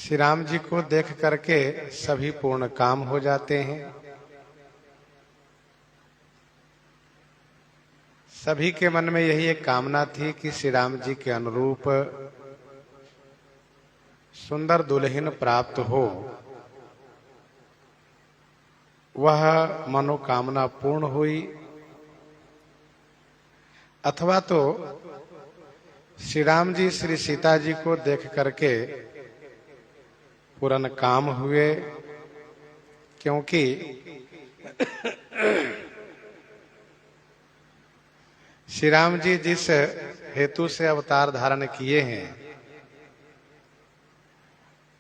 श्री राम जी को देख करके सभी पूर्ण काम हो जाते हैं। सभी के मन में यही एक कामना थी कि श्री राम जी के अनुरूप सुंदर दुल्हन प्राप्त हो। वह मनोकामना पूर्ण हुई, अथवा तो श्री राम जी श्री सीता जी को देख करके पूर्ण काम हुए, क्योंकि श्री राम जी जिस हेतु से अवतार धारण किए हैं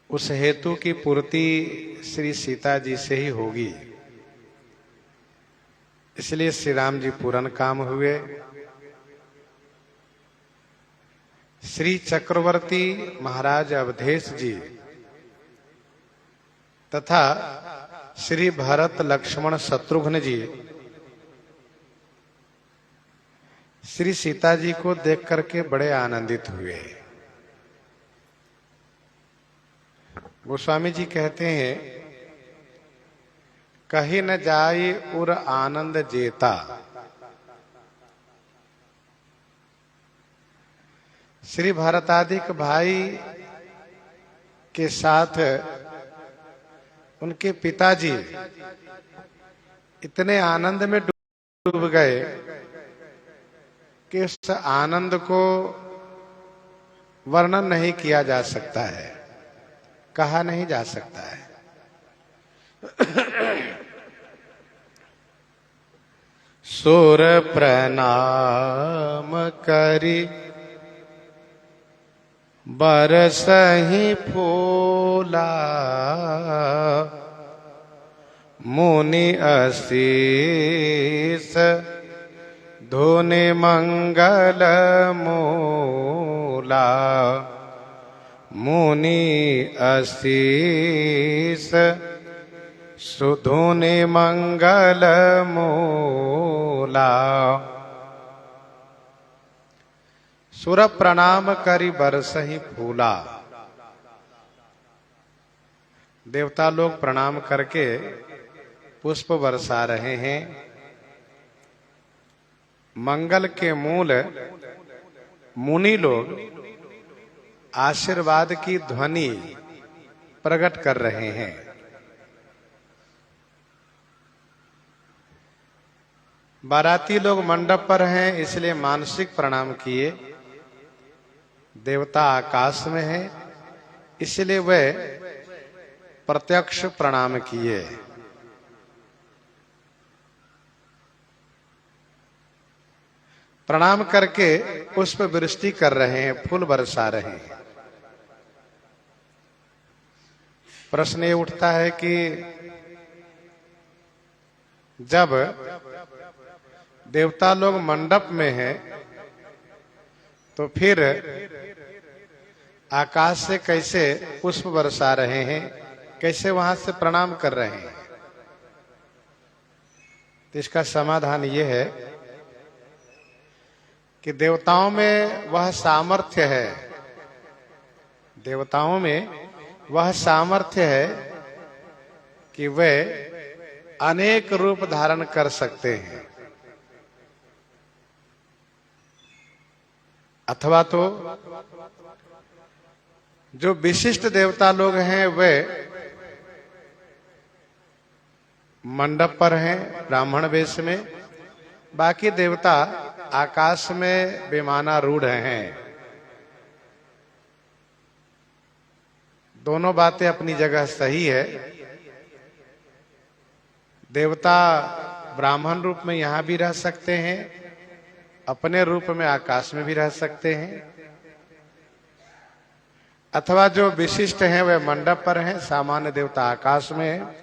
उस हेतु की पूर्ति श्री सीता जी से ही होगी। इसलिए श्री राम जी पूर्ण काम हुए। श्री चक्रवर्ती महाराज अवधेश जी तथा श्री भरत लक्ष्मण शत्रुघ्न जी श्री सीता जी को देख करके बड़े आनंदित हुए। गोस्वामी जी कहते हैं, कहीं न जाई उर आनंद जेता। श्री भरतादिक भाई के साथ उनके पिताजी इतने आनंद में डूब गए कि उस आनंद को वर्णन नहीं किया जा सकता है, कहा नहीं जा सकता है। सुर प्रणाम करी बरसहि फूला, मुनि असीस धुनि मंगल मूला। मुनि असीस सुधुनि मंगल मूला। सुर प्रणाम करी बरसहि फूला। देवता लोग प्रणाम करके पुष्प बरसा रहे हैं। मंगल के मूल मुनि लोग आशीर्वाद की ध्वनि प्रकट कर रहे हैं। बाराती लोग मंडप पर हैं, इसलिए मानसिक प्रणाम किए। देवता आकाश में है, इसलिए वे प्रत्यक्ष प्रणाम किए। प्रणाम करके पुष्प वृष्टि कर रहे हैं, फूल बरसा रहे हैं। प्रश्न ये उठता है कि जब देवता लोग मंडप में हैं तो फिर आकाश से कैसे पुष्प बरसा रहे हैं, कैसे वहां से प्रणाम कर रहे हैं? तो इसका समाधान ये है कि देवताओं में वह सामर्थ्य है, देवताओं में वह सामर्थ्य है कि वे अनेक रूप धारण कर सकते हैं। अथवा तो जो विशिष्ट देवता लोग हैं वे मंडप पर हैं ब्राह्मण वेश में, बाकी देवता आकाश में विमानारूढ़ हैं। दोनों बातें अपनी जगह सही है। देवता ब्राह्मण रूप में यहां भी रह सकते हैं, अपने रूप में आकाश में भी रह सकते हैं, अथवा जो विशिष्ट हैं वे मंडप पर हैं, सामान्य देवता आकाश में है।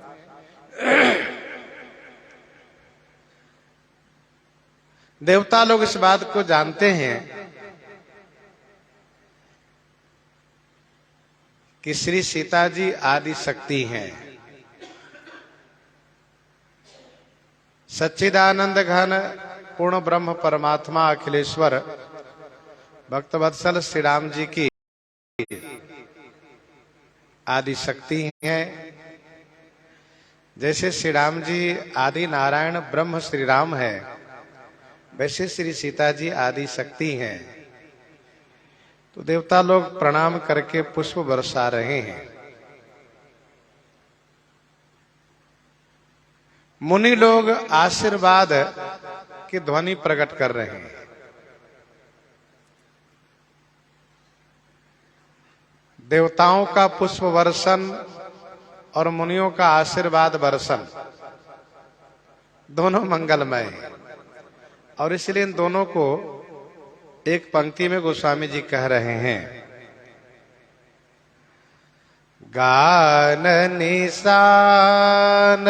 देवता लोग इस बात को जानते हैं कि श्री सीता जी आदि शक्ति हैं, सच्चिदानंद घन पूर्ण ब्रह्म परमात्मा अखिलेश्वर भक्तवत्सल श्री राम जी की आदि शक्ति हैं। जैसे श्री राम जी आदि नारायण ब्रह्म श्री राम है, वैसे श्री सीता जी आदि शक्ति हैं। तो देवता लोग प्रणाम करके पुष्प बरसा रहे हैं। मुनि लोग आशीर्वाद की ध्वनि प्रकट कर रहे हैं। देवताओं का पुष्प वर्षण और मुनियों का आशीर्वाद वर्षण दोनों मंगलमय हैं। और इसलिए इन दोनों को एक पंक्ति में गोस्वामी जी कह रहे हैं, गान निशान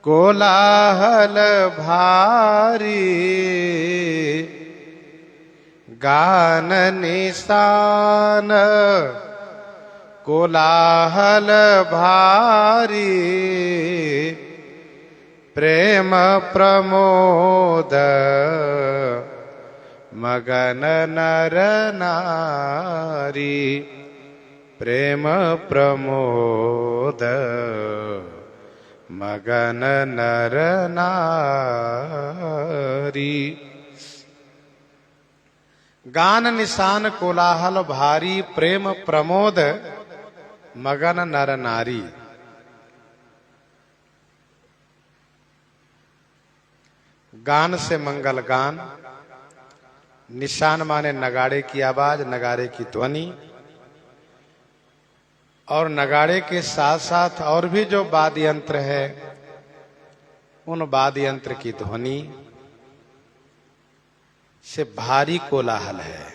कोलाहल भारी, गान निशान कोलाहल भारी, प्रेम प्रमोद मगन नर नारी, प्रेम प्रमोद मगन नर नारी। गान निशान कोलाहल भारी, प्रेम प्रमोद मगन नर नारी। गान से मंगल गान, निशान माने नगाड़े की आवाज, नगाड़े की ध्वनि, और नगाड़े के साथ साथ और भी जो वाद्य यंत्र है उन वाद्य यंत्र की ध्वनि से भारी कोलाहल है।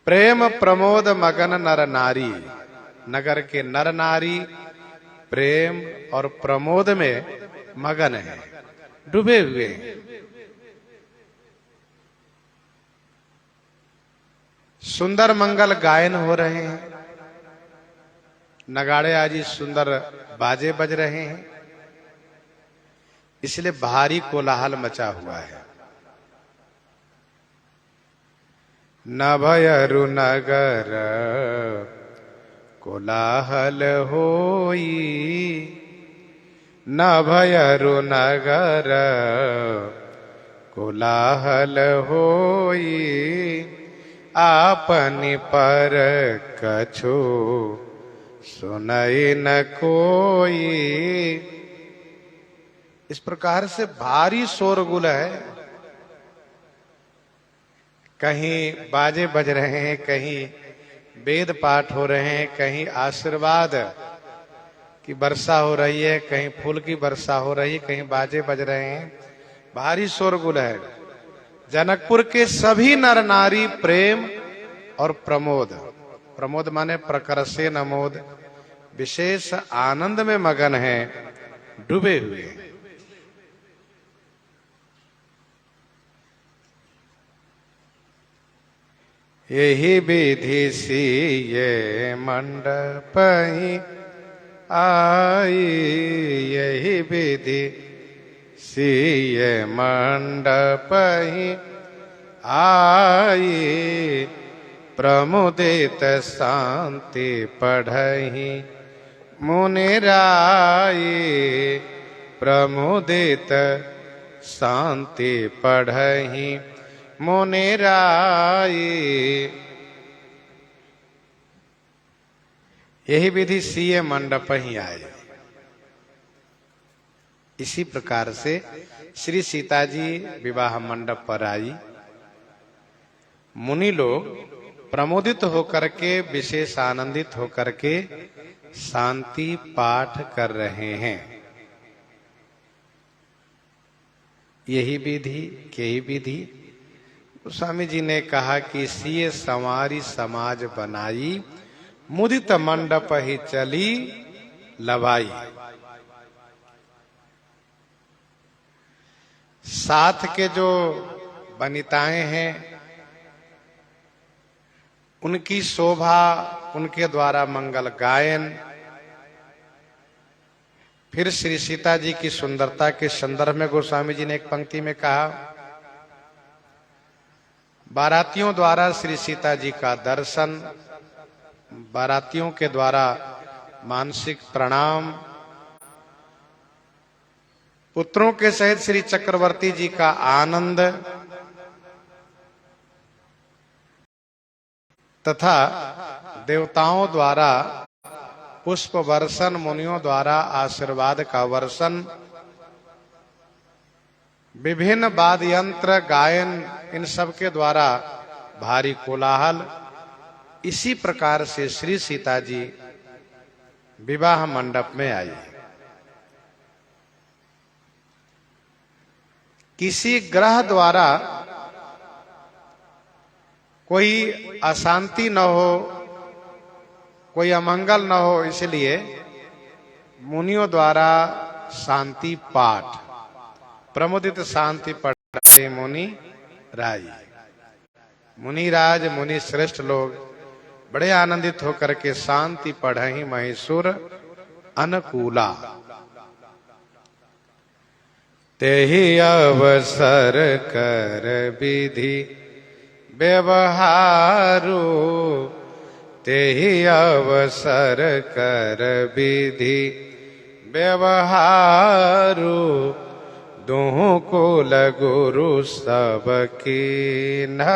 प्रेम प्रमोद मगन नर नारी, नगर के नर नारी प्रेम और प्रमोद में मगन है, डूबे हुए हैं। सुंदर मंगल गायन हो रहे हैं, नगाड़े आदि सुंदर बाजे बज रहे हैं, इसलिए भारी कोलाहल मचा हुआ है। न भयरु नगर कोलाहल होई, न भयरु नगर कोलाहल होई, आपनि पर कछु सुनाई न कोई। इस प्रकार से भारी शोरगुल है, कहीं बाजे बज रहे हैं, कहीं वेद पाठ हो रहे हैं, कहीं आशीर्वाद की वर्षा हो रही है, कहीं फूल की वर्षा हो रही है, कहीं बाजे बज रहे हैं, भारी शोरगुल है। जनकपुर के सभी नर नारी प्रेम और प्रमोद, प्रमोद माने प्रकर्षे नमोद, विशेष आनंद में मगन है, डूबे हुए हैं। यही विधि सिए मंडप ही आई, यही विधि सिए मंडप ही आई, प्रमुदित शांति पढ़हि मुनि राई, प्रमुदित शांति पढ़हि मुनि राई। यही विधि सीए मंडप ही आए। इसी प्रकार से श्री सीता जी विवाह मंडप पर आई। मुनि लोग प्रमोदित होकर के, विशेष आनंदित होकर के शांति पाठ कर रहे हैं। यही विधि, यही विधि स्वामी जी ने कहा कि सीए संवारी समाज बनाई, मुदित मंडप ही चली लवाई। साथ के जो वनिताएं हैं उनकी शोभा, उनके द्वारा मंगल गायन, फिर श्री सीता जी की सुंदरता के संदर्भ में गोस्वामी जी ने एक पंक्ति में कहा, बारातियों द्वारा श्री सीता जी का दर्शन, बारातियों के द्वारा मानसिक प्रणाम, पुत्रों के सहित श्री चक्रवर्ती जी का आनंद तथा देवताओं द्वारा पुष्प वर्षण, मुनियों द्वारा आशीर्वाद का वर्षण, विभिन्न वाद्य यंत्र, गायन, इन सब के द्वारा भारी कोलाहल, इसी प्रकार से श्री सीता जी विवाह मंडप में आई। किसी ग्रह द्वारा कोई अशांति न हो, कोई अमंगल न हो, इसलिए मुनियों द्वारा शांति पाठ, प्रमुदित शांति पढ़ाए मुनि राज। मुनिराज, मुनि श्रेष्ठ लोग बड़े आनंदित होकर के शांति पढ़हि महीसुर अनुकूला। तेहि अवसर कर विधि व्यवहारो, तेहि अवसर कर विधि व्यवहारो, दुहु कुल गुरु सब कीन्ह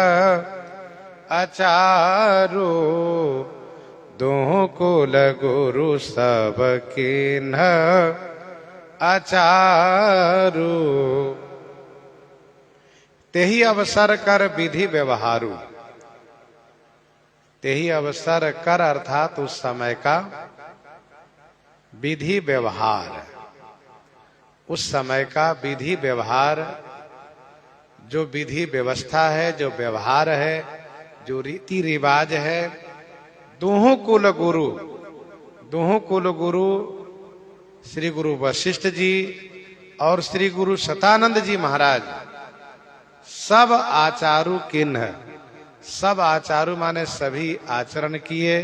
आचारो, दुहु कुल गुरु सब कीन्ह आचारो। तेहि अवसर कर विधि व्यवहारू, तेहि अवसर कर अर्थात उस समय का विधि व्यवहार, उस समय का विधि व्यवहार, जो विधि व्यवस्था है, जो व्यवहार है, जो रीति रिवाज है। दुहु कुल गुरु, दुहु कुल गुरु श्री गुरु वशिष्ठ जी और श्री गुरु शतानंद जी महाराज सब आचारू किन्ह, सब आचारू माने सभी आचरण किए,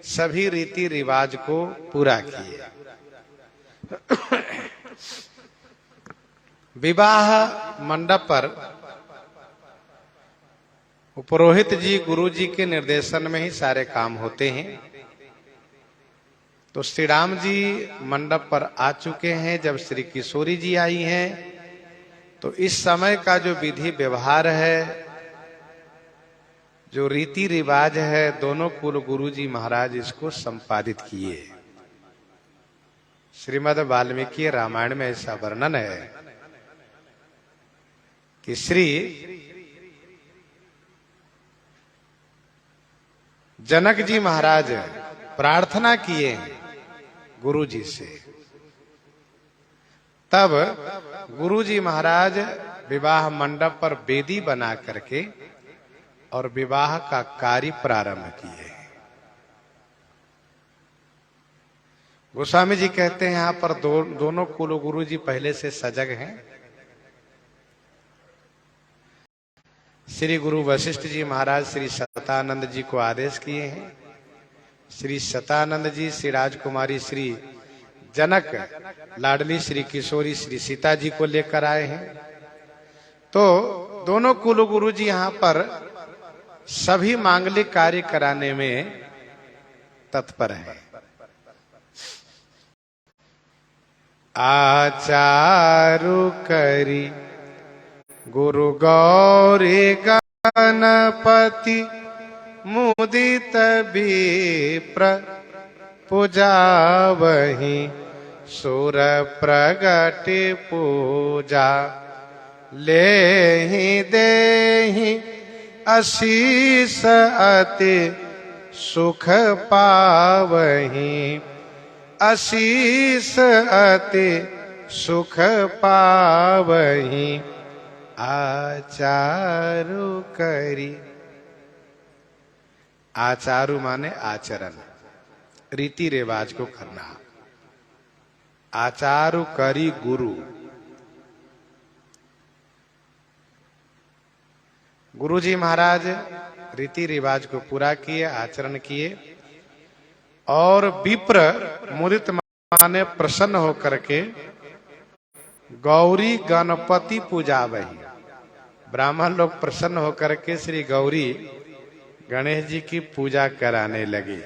सभी रीति रिवाज को पूरा किए। विवाह मंडप पर पुरोहित जी, गुरु जी के निर्देशन में ही सारे काम होते हैं। तो श्री राम जी मंडप पर आ चुके हैं। जब श्री किशोरी जी आई हैं तो इस समय का जो विधि व्यवहार है, जो रीति रिवाज है, दोनों कुल गुरु जी महाराज इसको संपादित किए। श्रीमद् वाल्मीकि रामायण में ऐसा वर्णन है कि श्री जनक जी महाराज प्रार्थना किए गुरु जी से, तब गुरु जी महाराज विवाह मंडप पर वेदी बना करके और विवाह का कार्य प्रारंभ किए। गोस्वामी जी कहते हैं यहां पर दोनों कुल गुरु जी पहले से सजग हैं। श्री गुरु वशिष्ठ जी महाराज श्री शतानंद जी को आदेश किए हैं। श्री शतानंद जी श्री राजकुमारी श्री जनक लाडली श्री किशोरी श्री सीता जी को लेकर आए हैं। तो दोनों कुल गुरु जी यहाँ पर सभी मांगलिक कार्य कराने में तत्पर हैं। आचारु करी गुरु गौरी गणपति मुदित विप्र पूजावहि सुर प्रगट पूजा लेहि देहि आशीष अति सुख पावहि आशीष अति सुख पावहि आचारु करी। आचारु माने आचरण, रीति रिवाज को करना। आचारु करी गुरु, गुरु जी महाराज रीति रिवाज को पूरा किए, आचरण किए और विप्र मुदित माने प्रसन्न होकर के गौरी गणपति पूजा वही, ब्राह्मण लोग प्रसन्न होकर के श्री गौरी गणेश जी की पूजा कराने लगे।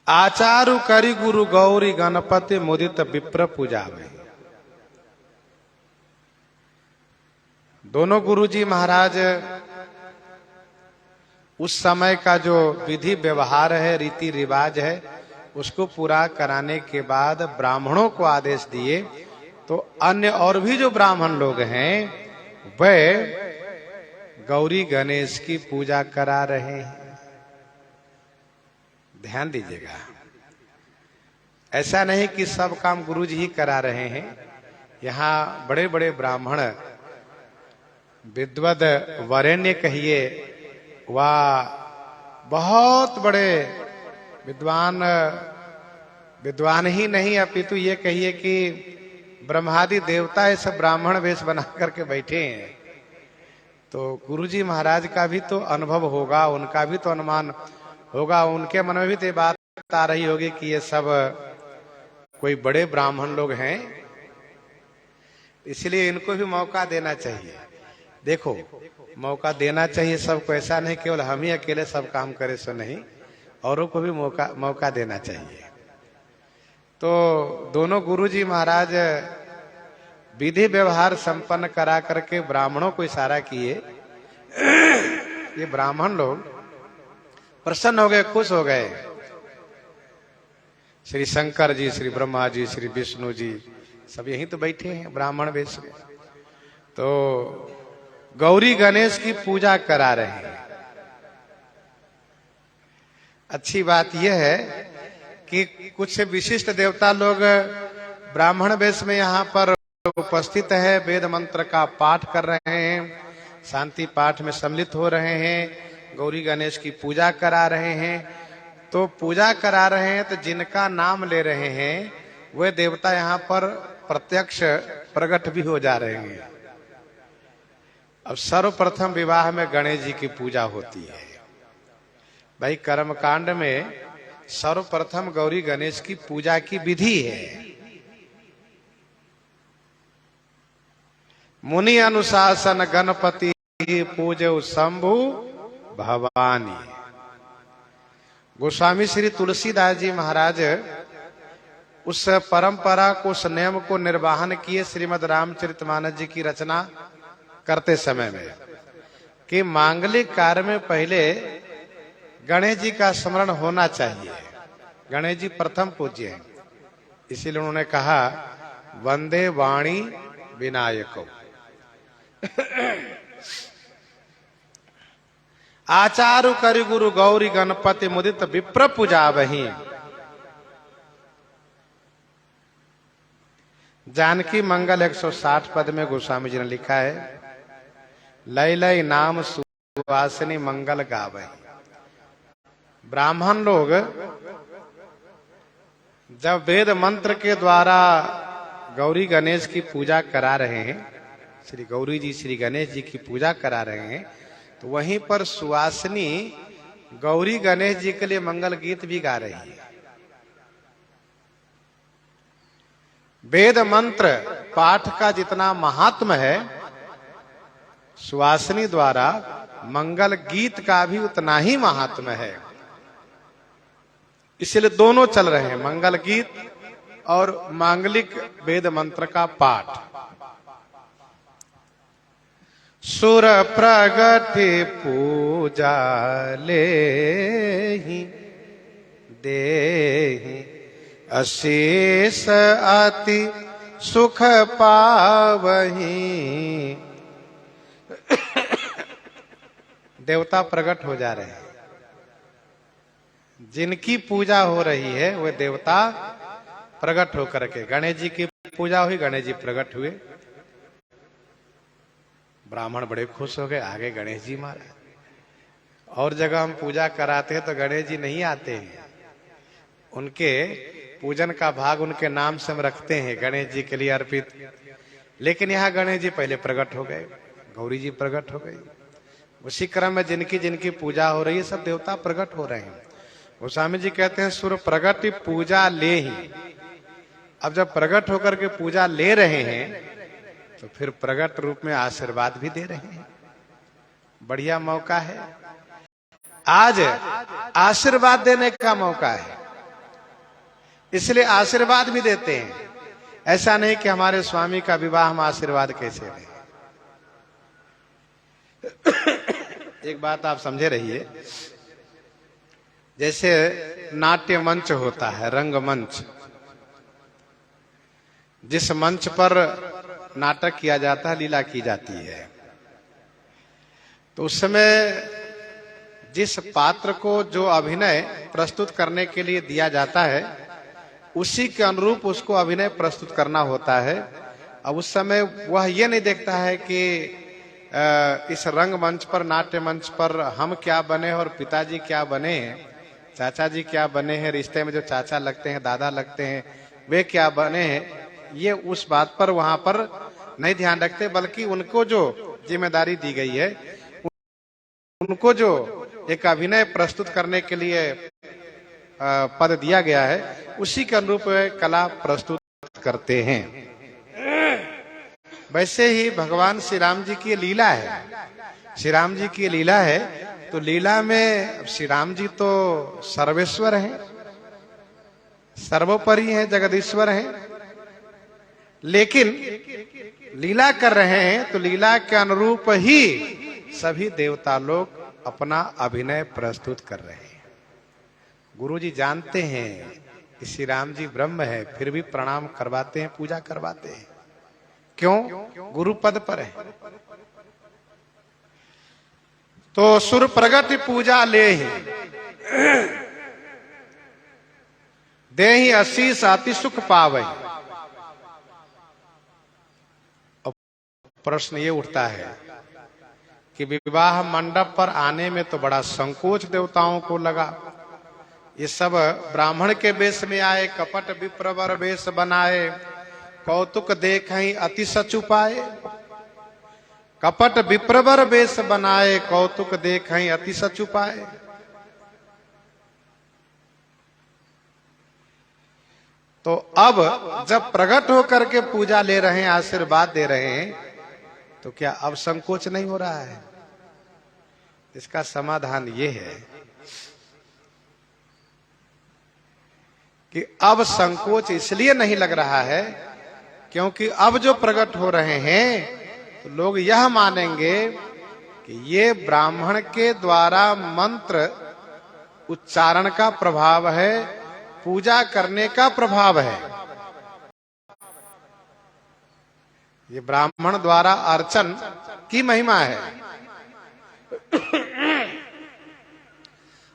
आचारु करी गुरु गौरी गणपति मुदित विप्र पूजावे। दोनों गुरुजी महाराज उस समय का जो विधि व्यवहार है, रीति रिवाज है, उसको पूरा कराने के बाद ब्राह्मणों को आदेश दिए। तो अन्य और भी जो ब्राह्मण लोग हैं वे गौरी गणेश की पूजा करा रहे हैं। ध्यान दीजिएगा, ऐसा नहीं कि सब काम गुरुजी ही करा रहे हैं। यहाँ बड़े बड़े ब्राह्मण, विद्वद वरेण्य कहिए, वह बहुत बड़े विद्वान ही नहीं, अपितु ये कहिए कि ब्रह्मादि देवता इस ब्राह्मण वेश बना करके बैठे हैं। तो गुरुजी महाराज का भी तो अनुभव होगा, उनका भी तो अनुमान होगा, उनके मन में भी तो बात आ रही होगी कि ये सब कोई बड़े ब्राह्मण लोग हैं, इसलिए इनको भी मौका देना चाहिए। देखो, मौका देना चाहिए सबको, ऐसा नहीं केवल हम ही अकेले सब काम करें सो नहीं, औरों को भी मौका देना चाहिए। तो दोनों गुरुजी महाराज विधि व्यवहार संपन्न करा करके ब्राह्मणों को इशारा किए। ये ब्राह्मण लोग प्रसन्न हो गए, खुश हो गए। श्री शंकर जी, श्री ब्रह्मा जी, श्री विष्णु जी सब यहीं तो बैठे हैं ब्राह्मण वेश में। तो गौरी गणेश की पूजा करा रहे हैं। अच्छी बात यह है कि कुछ विशिष्ट देवता लोग ब्राह्मण वेश में यहाँ पर उपस्थित है, वेद मंत्र का पाठ कर रहे हैं, शांति पाठ में सम्मिलित हो रहे हैं, गौरी गणेश की पूजा करा रहे हैं। तो पूजा करा रहे हैं तो जिनका नाम ले रहे हैं वे देवता यहाँ पर प्रत्यक्ष प्रकट भी हो जा रहे हैं। अब सर्वप्रथम विवाह में गणेश जी की पूजा होती है। भाई कर्मकांड में सर्वप्रथम गौरी गणेश की पूजा की विधि है। मुनि अनुशासन गणपति पूजो शंभु भवानी। गोस्वामी श्री तुलसीदास जी महाराज उस परंपरा को, उस नियम को निर्वाहन किए श्रीमद् रामचरितमानस जी की रचना करते समय में कि मांगलिक कार्य में पहले गणेश जी का स्मरण होना चाहिए। गणेश जी प्रथम पूज्य हैं, इसीलिए उन्होंने कहा वंदे वाणी विनायको। आचारु करि गुरु गौरी गणपति मुदित विप्र पूजा वही। जानकी मंगल 160 पद में गोस्वामी जी ने लिखा है, लय लय नाम सुवासिनी मंगल गावै। ब्राह्मण लोग जब वेद मंत्र के द्वारा गौरी गणेश की पूजा करा रहे हैं, श्री गौरी जी श्री गणेश जी की पूजा करा रहे हैं, तो वहीं पर सुवासिनी गौरी गणेश जी के लिए मंगल गीत भी गा रही है। वेद मंत्र पाठ का जितना महात्म है, सुवासिनी द्वारा मंगल गीत का भी उतना ही महात्म है। इसलिए दोनों चल रहे हैं, मंगल गीत और मांगलिक वेद मंत्र का पाठ। सुर प्रगति पूजा लेहि देहि अशेष अति सुख पावहि। देवता प्रकट हो जा रहे हैं, जिनकी पूजा हो रही है वे देवता प्रकट होकर के, गणेश जी की पूजा हुई, गणेश जी प्रकट हुए। ब्राह्मण बड़े खुश हो गए, आगे गणेश जी महाराज। और जगह हम पूजा कराते हैं तो गणेश जी नहीं आते हैं, उनके पूजन का भाग उनके नाम से हम रखते हैं, गणेश जी के लिए अर्पित। लेकिन यहाँ गणेश जी पहले प्रकट हो गए, गौरी जी प्रकट हो गई। उसी क्रम में जिनकी जिनकी पूजा हो रही है सब देवता प्रकट हो रहे हैं। गोस्वामी जी कहते हैं सुर प्रगति पूजा ले ही। अब जब प्रकट होकर के पूजा ले रहे हैं तो फिर प्रकट रूप में आशीर्वाद भी दे रहे हैं। बढ़िया मौका है, आज आशीर्वाद देने का मौका है। इसलिए आशीर्वाद भी देते हैं। ऐसा नहीं कि हमारे स्वामी का विवाह हम आशीर्वाद कैसे दें। एक बात आप समझे रहिए, जैसे नाट्य मंच होता है, रंगमंच, जिस मंच पर नाटक किया जाता है, लीला की जाती है, तो उस समय जिस पात्र को जो अभिनय प्रस्तुत करने के लिए दिया जाता है, उसी के अनुरूप उसको अभिनय प्रस्तुत करना होता है। अब उस समय वह ये नहीं देखता है कि इस रंगमंच पर, नाट्य मंच पर हम क्या बने और पिताजी क्या बने हैं, चाचा जी क्या बने हैं, रिश्ते में जो चाचा लगते हैं, दादा लगते हैं, वे क्या बने हैं, ये उस बात पर वहां पर नहीं ध्यान रखते, बल्कि उनको जो जिम्मेदारी दी गई है, उनको जो एक अभिनय प्रस्तुत करने के लिए पद दिया गया है, उसी के अनुरूप कला प्रस्तुत करते हैं। वैसे ही भगवान श्री राम जी की लीला है, श्री राम जी की लीला है, तो लीला में श्री राम जी तो सर्वेश्वर हैं, सर्वोपरि हैं, जगदीश्वर हैं, लेकिन लीला कर रहे हैं तो लीला के अनुरूप ही सभी देवता लोग अपना अभिनय प्रस्तुत कर रहे हैं। गुरु जी जानते हैं कि श्री राम जी ब्रह्म है, फिर भी प्रणाम करवाते हैं, पूजा करवाते हैं। क्यों? गुरु पद पर है। तो सुर प्रगट पूजा ले ही दे ही आशीष अति सुख पावे। प्रश्न ये उठता है कि विवाह मंडप पर आने में तो बड़ा संकोच देवताओं को लगा। ये सब ब्राह्मण के वेश में आए, कपट विप्रवर वेश बनाए, कौतुक देखें अति सचु पाए। कपट विप्रवर वेश बनाए, कौतुक देखें अति सचु पाए। तो अब जब प्रकट होकर के पूजा ले रहे हैं, आशीर्वाद दे रहे हैं, तो क्या अब संकोच नहीं हो रहा है? इसका समाधान ये है कि अब संकोच इसलिए नहीं लग रहा है क्योंकि अब जो प्रकट हो रहे हैं तो लोग यह मानेंगे कि ये ब्राह्मण के द्वारा मंत्र उच्चारण का प्रभाव है, पूजा करने का प्रभाव है। ये ब्राह्मण द्वारा अर्चन की महिमा है।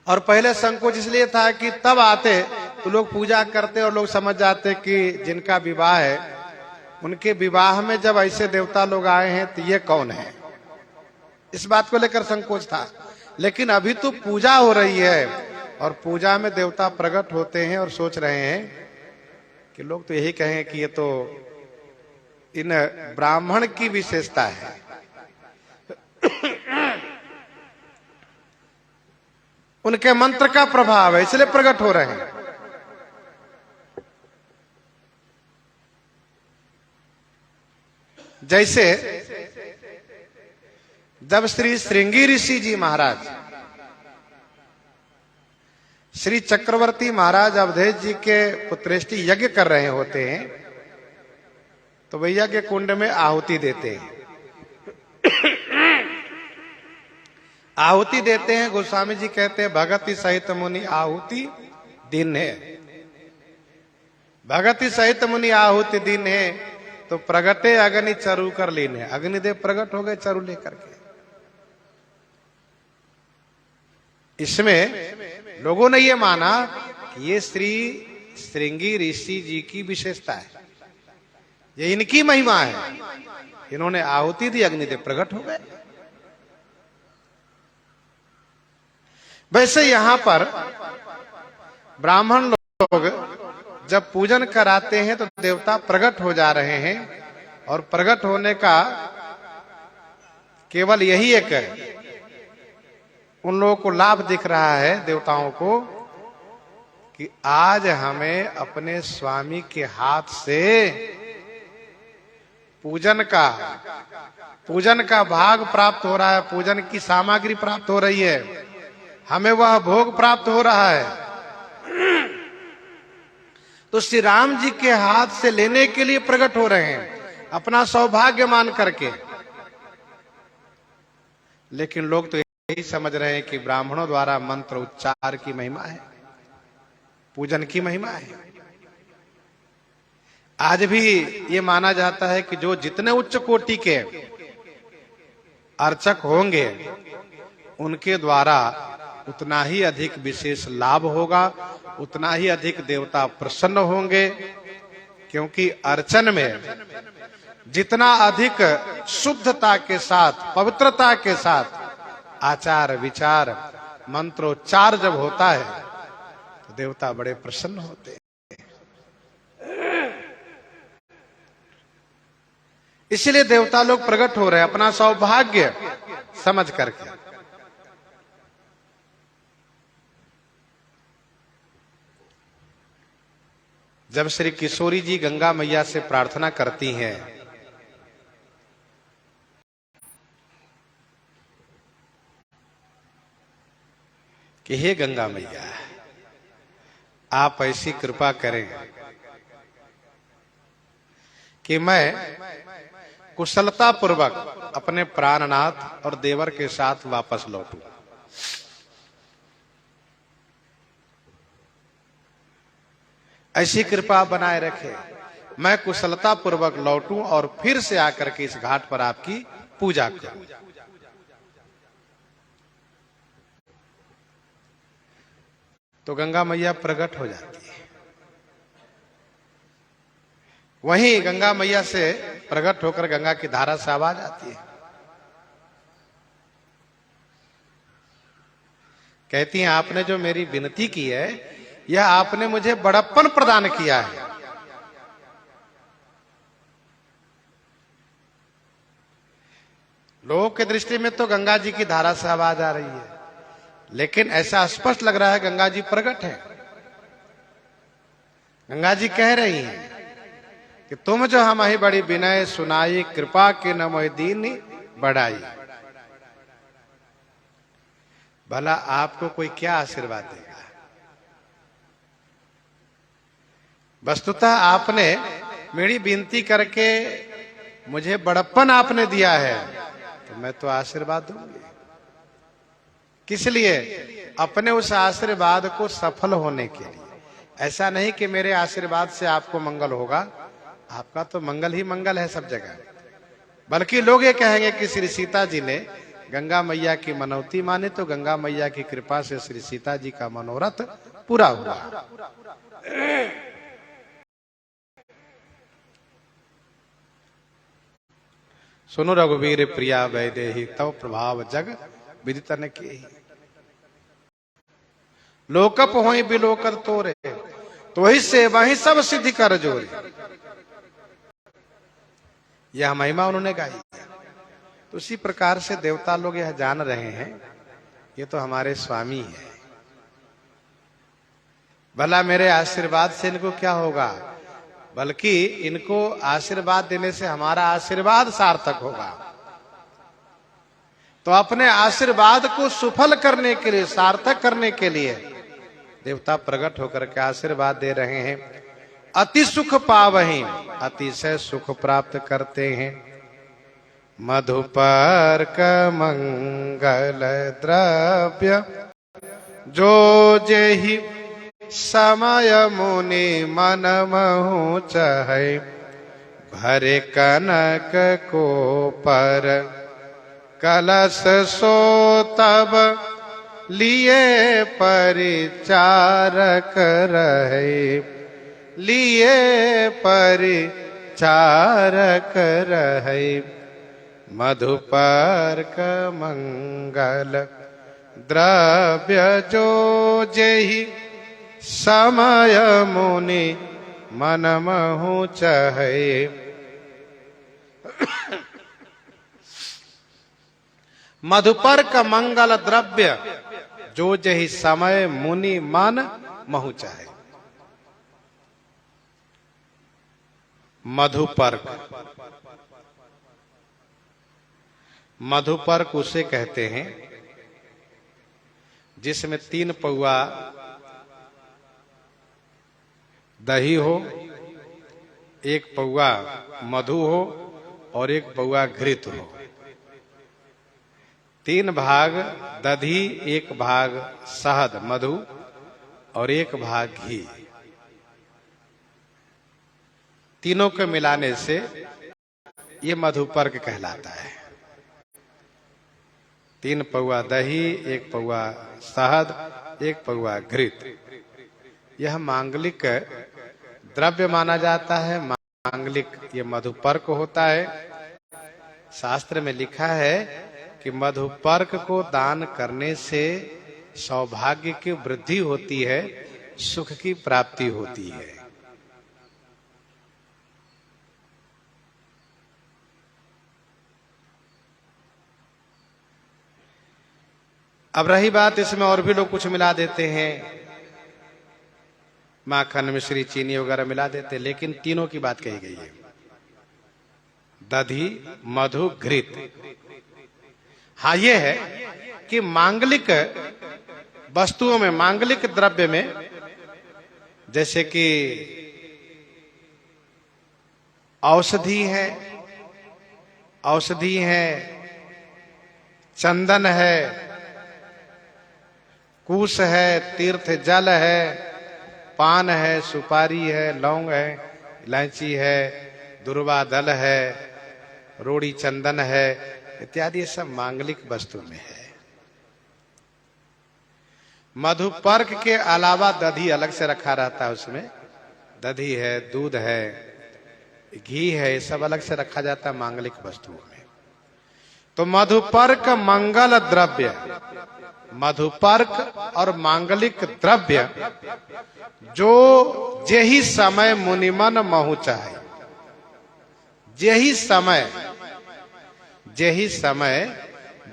और पहले संकोच इसलिए था कि तब आते तो लोग पूजा करते और लोग समझ जाते कि जिनका विवाह है, उनके विवाह में जब ऐसे देवता लोग आए हैं तो ये कौन है, इस बात को लेकर संकोच था। लेकिन अभी तो पूजा हो रही है और पूजा में देवता प्रकट होते हैं और सोच रहे हैं कि लोग तो यही कहें कि ये तो इन ब्राह्मण की विशेषता है। उनके मंत्र का प्रभाव है, इसलिए प्रकट हो रहे हैं। जैसे जब श्री श्रृंगी ऋषि जी महाराज, श्री चक्रवर्ती महाराज अवधेश जी के पुत्रेष्टि यज्ञ कर रहे होते हैं, तो वे यज्ञ कुंड में आहुति देते हैं। आहुति देते हैं, गोस्वामी जी कहते हैं भगति सहित मुनि आहुति दिन है। भगति सहित मुनि आहुति दिन है, तो प्रगटे अग्नि चरु कर लीन है। अग्निदेव प्रकट हो गए चरु लेकर के। इसमें लोगों ने ये माना कि ये श्री श्रृंगी ऋषि जी की विशेषता है, ये इनकी महिमा है। इन्होंने आहुति दी, अग्निदेव प्रकट हो गए। वैसे यहां पर ब्राह्मण लोग जब पूजन कराते हैं तो देवता प्रकट हो जा रहे हैं, और प्रकट होने का केवल यही एक उन लोगों को लाभ दिख रहा है, देवताओं को, कि आज हमें अपने स्वामी के हाथ से पूजन का भाग प्राप्त हो रहा है, पूजन की सामग्री प्राप्त हो रही है, हमें वह भोग प्राप्त हो रहा है। तो श्री राम जी के हाथ से लेने के लिए प्रकट हो रहे हैं, अपना सौभाग्य मान करके। लेकिन लोग तो यही समझ रहे हैं कि ब्राह्मणों द्वारा मंत्र उच्चार की महिमा है, पूजन की महिमा है। आज भी ये माना जाता है कि जो जितने उच्च कोटि के अर्चक होंगे उनके द्वारा उतना ही अधिक विशेष लाभ होगा, उतना ही अधिक देवता प्रसन्न होंगे। क्योंकि अर्चन में जितना अधिक शुद्धता के साथ, पवित्रता के साथ आचार विचार मंत्रोच्चार जब होता है तो देवता बड़े प्रसन्न होते हैं। इसलिए देवता लोग प्रकट हो रहे हैं अपना सौभाग्य समझ करके। जब श्री किशोरी जी गंगा मैया से प्रार्थना करती हैं कि हे गंगा मैया, आप ऐसी कृपा करें कि मैं कुशलता पूर्वक अपने प्राणनाथ और देवर के साथ वापस लौटूं। ऐसी कृपा बनाए रखे, मैं कुशलता पूर्वक लौटूं और फिर से आकर के इस घाट पर आपकी पूजा करूं। तो गंगा मैया प्रकट हो जाती है। वहीं गंगा मैया से प्रकट होकर गंगा की धारा से आवाज आती है, कहती हैं आपने जो मेरी विनती की है यह आपने मुझे बड़प्पन प्रदान किया है। लोगों की दृष्टि में तो गंगा जी की धारा से आवाज आ रही है, लेकिन ऐसा स्पष्ट लग रहा है गंगा जी प्रकट है। गंगा जी कह रही हैं कि तुम जो हमारी बड़ी विनय सुनाई, कृपा के न मोहि दीन बढ़ाई। भला आपको कोई क्या आशीर्वाद देगा? वस्तुतः आपने मेरी विनती करके मुझे बड़प्पन आपने दिया है, तो मैं तो आशीर्वाद दूंगी। किस लिए? अपने उस आशीर्वाद को सफल होने के लिए। ऐसा नहीं कि मेरे आशीर्वाद से आपको मंगल होगा, आपका तो मंगल ही मंगल है सब जगह। बल्कि लोग ये कहेंगे कि श्री सीता जी ने गंगा मैया की मनौती मानी, तो गंगा मैया की कृपा से श्री सीता जी का मनोरथ पूरा हुआ। सुनो रघुवीर प्रिया वैदेही, तव प्रभाव जग विदित न की। लोकप होई बिलोकर तोरे, तो वही से वही सब सिद्धि कर जोरे। यह महिमा उन्होंने गाई। तो उसी प्रकार से देवता लोग यह जान रहे हैं ये तो हमारे स्वामी है, भला मेरे आशीर्वाद से इनको क्या होगा, बल्कि इनको आशीर्वाद देने से हमारा आशीर्वाद सार्थक होगा। तो अपने आशीर्वाद को सफल करने के लिए, सार्थक करने के लिए देवता प्रकट होकर के आशीर्वाद दे रहे हैं। अति सुख पावहीं, अतिशय सुख प्राप्त करते हैं। मधुपर्क मंगल द्रव्य जो जेहि समय मुनि मन महु चहै। भरे कनक को पर कलश सो तब लिए परिचारक रहे। लिए परिचारक रहे। मधुपर्क मंगल द्रव्य जो जेहि समय मुनि मन महु चहै। मधुपर्क मंगल द्रव्य जो जेहि समय मुनि मन महु चाहे। मधुपर्क, मधुपर्क उसे कहते हैं जिसमें 3 पौआ दही हो, एक पौआ मधु हो और एक पौआ घृत हो। 3 भाग दधी, 1 भाग शहद मधु और 1 भाग घी। तीनों को मिलाने से ये मधुपर्क कहलाता है। 3 पौआ दही, 1 पौआ शहद, 1 पौआ घृत। यह मांगलिक द्रव्य माना जाता है। मांगलिक ये मधुपर्क होता है। शास्त्र में लिखा है कि मधुपर्क को दान करने से सौभाग्य की वृद्धि होती है, सुख की प्राप्ति होती है। अब रही बात, इसमें और भी लोग कुछ मिला देते हैं, माखन मिश्री चीनी वगैरह मिला देते हैं, लेकिन तीनों की बात कही गई है, दधी मधु घृत। हाँ, ये है कि मांगलिक वस्तुओं में, मांगलिक द्रव्य में, जैसे कि औषधि है, चंदन है, कुश है, तीर्थ जल है, पान है, सुपारी है, लौंग है, इलायची है, दुर्वा दल है, रोड़ी चंदन है, इत्यादि ये सब मांगलिक वस्तु में है। मधुपर्क के अलावा दधी अलग से रखा रहता है, उसमें दधी है, दूध है, घी है, ये सब अलग से रखा जाता है मांगलिक वस्तुओं में। तो मधुपर्क मंगल द्रव्य, मधुपर्क और मांगलिक द्रव्य जो जेहि समय मुनिमन महु चाहे, जेहि समय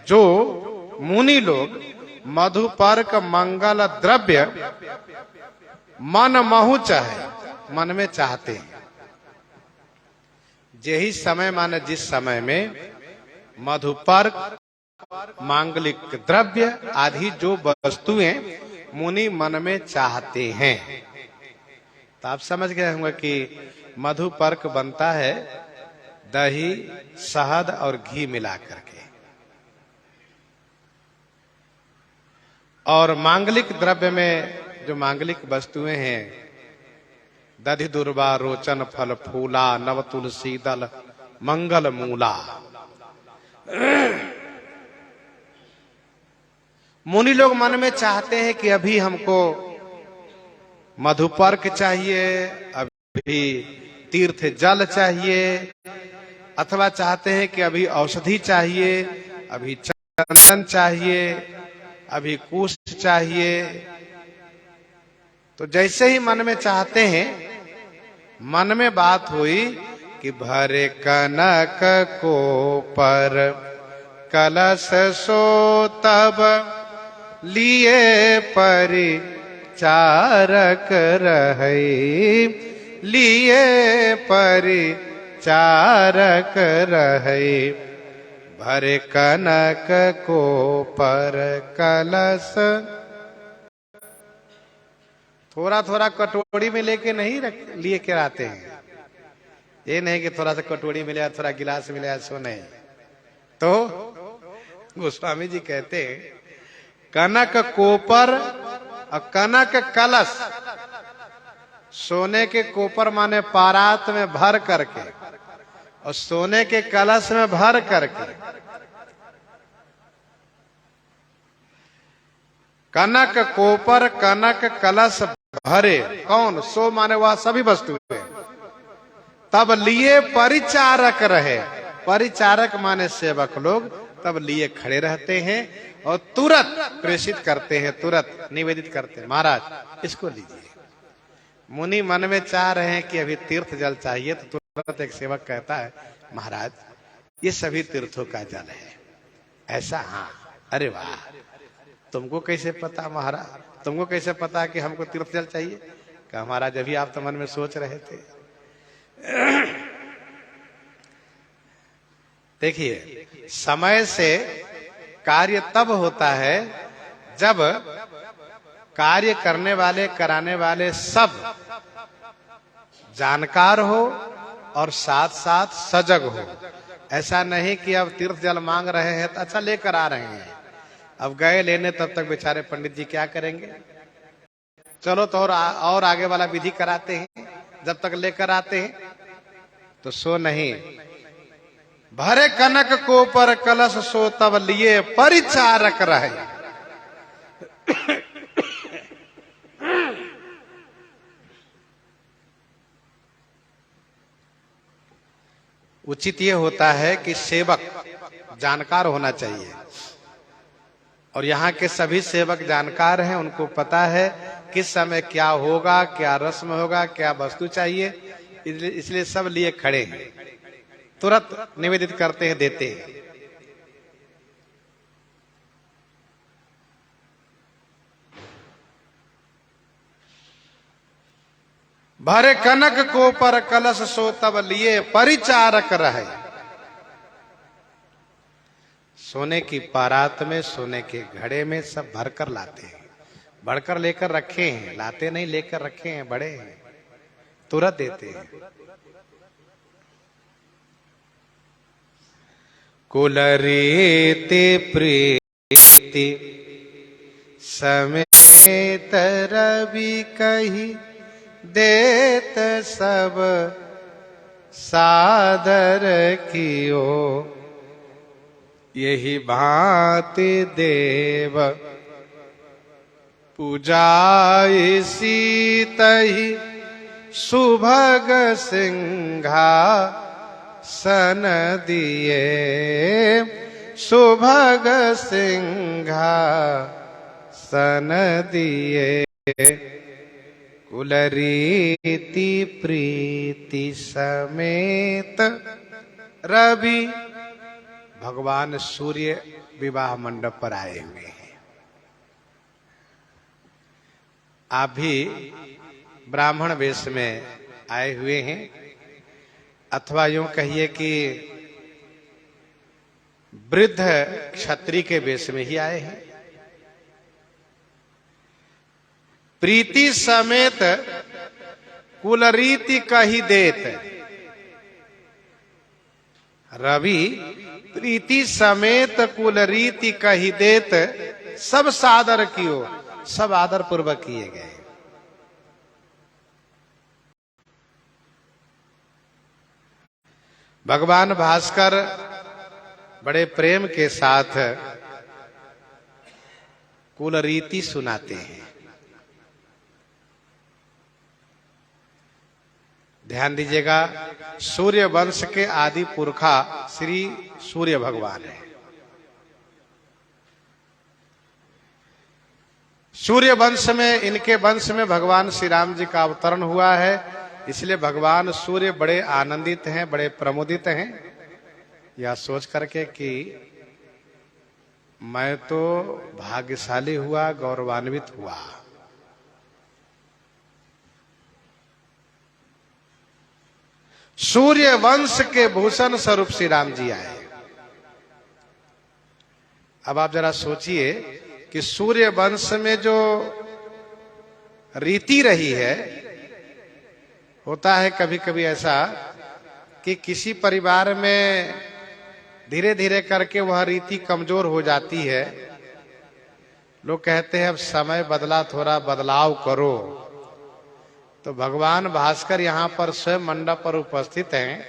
जो मुनि लोग मधुपर्क मंगल द्रव्य मन महु चाहे, मन में चाहते हैं। जेहि समय माने जिस समय में मधुपर्क मांगलिक द्रव्य आदि जो वस्तुएं मुनि मन में चाहते हैं। तो आप समझ गए होंगे कि मधुपर्क बनता है दही, शहद और घी मिला करके। और मांगलिक द्रव्य में जो मांगलिक वस्तुएं हैं, दधि दुर्वा रोचन फल फूला, नव तुलसी दल मंगल मूला। मुनि लोग मन में चाहते हैं कि अभी हमको मधुपर्क चाहिए, अभी तीर्थ जल चाहिए, अथवा चाहते हैं कि अभी औषधि चाहिए, अभी चंदन चाहिए, अभी कुश चाहिए। तो जैसे ही मन में चाहते हैं, मन में बात हुई कि भरे कनक को पर कलश सो तब लिए परिचारक रहे, लिए परिचारक रहे। भरे कनक को पर कलश, थोड़ा थोड़ा कटोरी में लेके नहीं लिए के आते हैं। ये नहीं कि थोड़ा सा कटोरी मिले, थोड़ा गिलास मिले, सो नहीं। तो गोस्वामी जी कहते हैं कनक कोपर और कनक कलश, सोने के कोपर माने पारात में भर करके और सोने के कलश में भर करके। कनक कोपर कनक कलश भरे, कौन? सो माने वह सभी वस्तुएं। तब लिए परिचारक रहे, परिचारक माने सेवक लोग, तब लिए खड़े रहते हैं और तुरंत प्रेषित करते हैं, तुरंत निवेदित करते हैं, महाराज इसको लीजिए। मुनि मन में चाह रहे हैं कि अभी तीर्थ जल चाहिए, तो तुरंत एक सेवक कहता है महाराज ये सभी तीर्थों का जल है। ऐसा? हाँ। अरे वाह, तुमको कैसे पता महाराज? तुमको कैसे पता कि हमको तीर्थ जल चाहिए? कहा महाराज अभी आप तो मन में सोच रहे थे। देखिए, समय से कार्य तब होता है जब कार्य करने वाले, कराने वाले सब जानकार हो और साथ साथ सजग हो। ऐसा नहीं कि अब तीर्थ जल मांग रहे हैं तो अच्छा लेकर आ रहे हैं, अब गए लेने तब तक बेचारे पंडित जी क्या करेंगे, चलो तो और आगे वाला विधि कराते हैं, जब तक लेकर आते हैं। तो सो नहीं, भरे कनक को पर कलश सो तब लिए परिचारक रहे। उचित ये होता है कि सेवक जानकार होना चाहिए, और यहाँ के सभी सेवक जानकार हैं, उनको पता है किस समय क्या होगा, क्या रस्म होगा, क्या वस्तु चाहिए, इसलिए सब लिए खड़े हैं, तुरंत निवेदित करते हैं, देते हैं। भरे कनक को पर कलश सो तब लिए परिचारक रहे। सोने की पारात में, सोने के घड़े में सब भरकर लाते हैं, भरकर लेकर रखे हैं, लाते नहीं, लेकर रखे हैं, बड़े हैं, तुरंत देते हैं। कुल रीति प्रीति समेत रवि कही देत सब सादर कियो। यही भांति देव पूजाई सीतहि सुभग सिंघा सन दिए। सुभग सिंघा सन दिए। कुल रीति प्रीति समेत रवि, भगवान सूर्य विवाह मंडप पर आए हुए हैं। आप भी ब्राह्मण वेश में आए हुए हैं, अथवा यूं कहिए कि वृद्ध क्षत्रिय के वेश में ही आए हैं। प्रीति समेत कुल रीति कही देत। रवि प्रीति समेत कुल रीति कही देत, सब सादर कियो, सब आदर पूर्वक किए गए। भगवान भास्कर बड़े प्रेम के साथ कुल रीति सुनाते हैं। ध्यान दीजिएगा, सूर्य वंश के आदि पुरखा श्री सूर्य भगवान है। सूर्य वंश में, इनके वंश में भगवान श्री राम जी का अवतरण हुआ है, इसलिए भगवान सूर्य बड़े आनंदित हैं, बड़े प्रमोदित हैं, यह सोच करके कि मैं तो भाग्यशाली हुआ, गौरवान्वित हुआ। सूर्य वंश के भूषण स्वरूप श्री राम जी आए। अब आप जरा सोचिए कि सूर्य वंश में जो रीति रही है, होता है कभी कभी ऐसा कि किसी परिवार में धीरे धीरे करके वह रीति कमजोर हो जाती है। लोग कहते हैं अब समय बदला, थोड़ा बदलाव करो। तो भगवान भास्कर यहाँ पर स्वयं मंडप पर उपस्थित हैं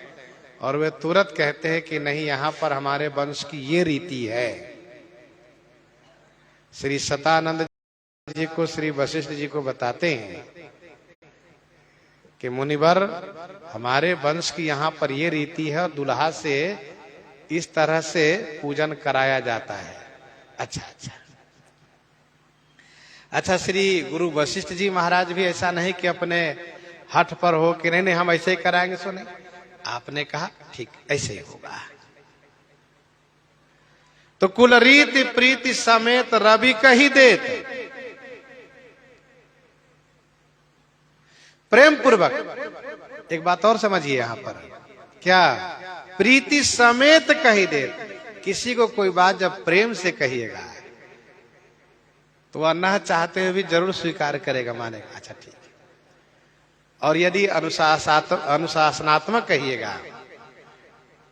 और वे तुरंत कहते हैं कि नहीं, यहाँ पर हमारे वंश की ये रीति है। श्री सतानंद जी को, श्री वशिष्ठ जी को बताते हैं कि मुनिवर, हमारे वंश की यहाँ पर ये रीति है और दुल्हा से इस तरह से पूजन कराया जाता है। अच्छा अच्छा अच्छा। श्री गुरु वशिष्ठ जी महाराज भी ऐसा नहीं कि अपने हठ पर हो कि नहीं हम ऐसे ही कराएंगे, सुने, आपने कहा ठीक ऐसे ही होगा। तो कुल रीति प्रीति समेत रवि कही देत, प्रेम पूर्वक। एक बात और समझिए यहां पर, क्या प्रीति समेत कही देत। किसी को कोई बात जब प्रेम से कहिएगा तो वह न चाहते हुए भी जरूर स्वीकार करेगा, मानेगा। अच्छा ठीक है। और यदि अनुशासनात्मक कहिएगा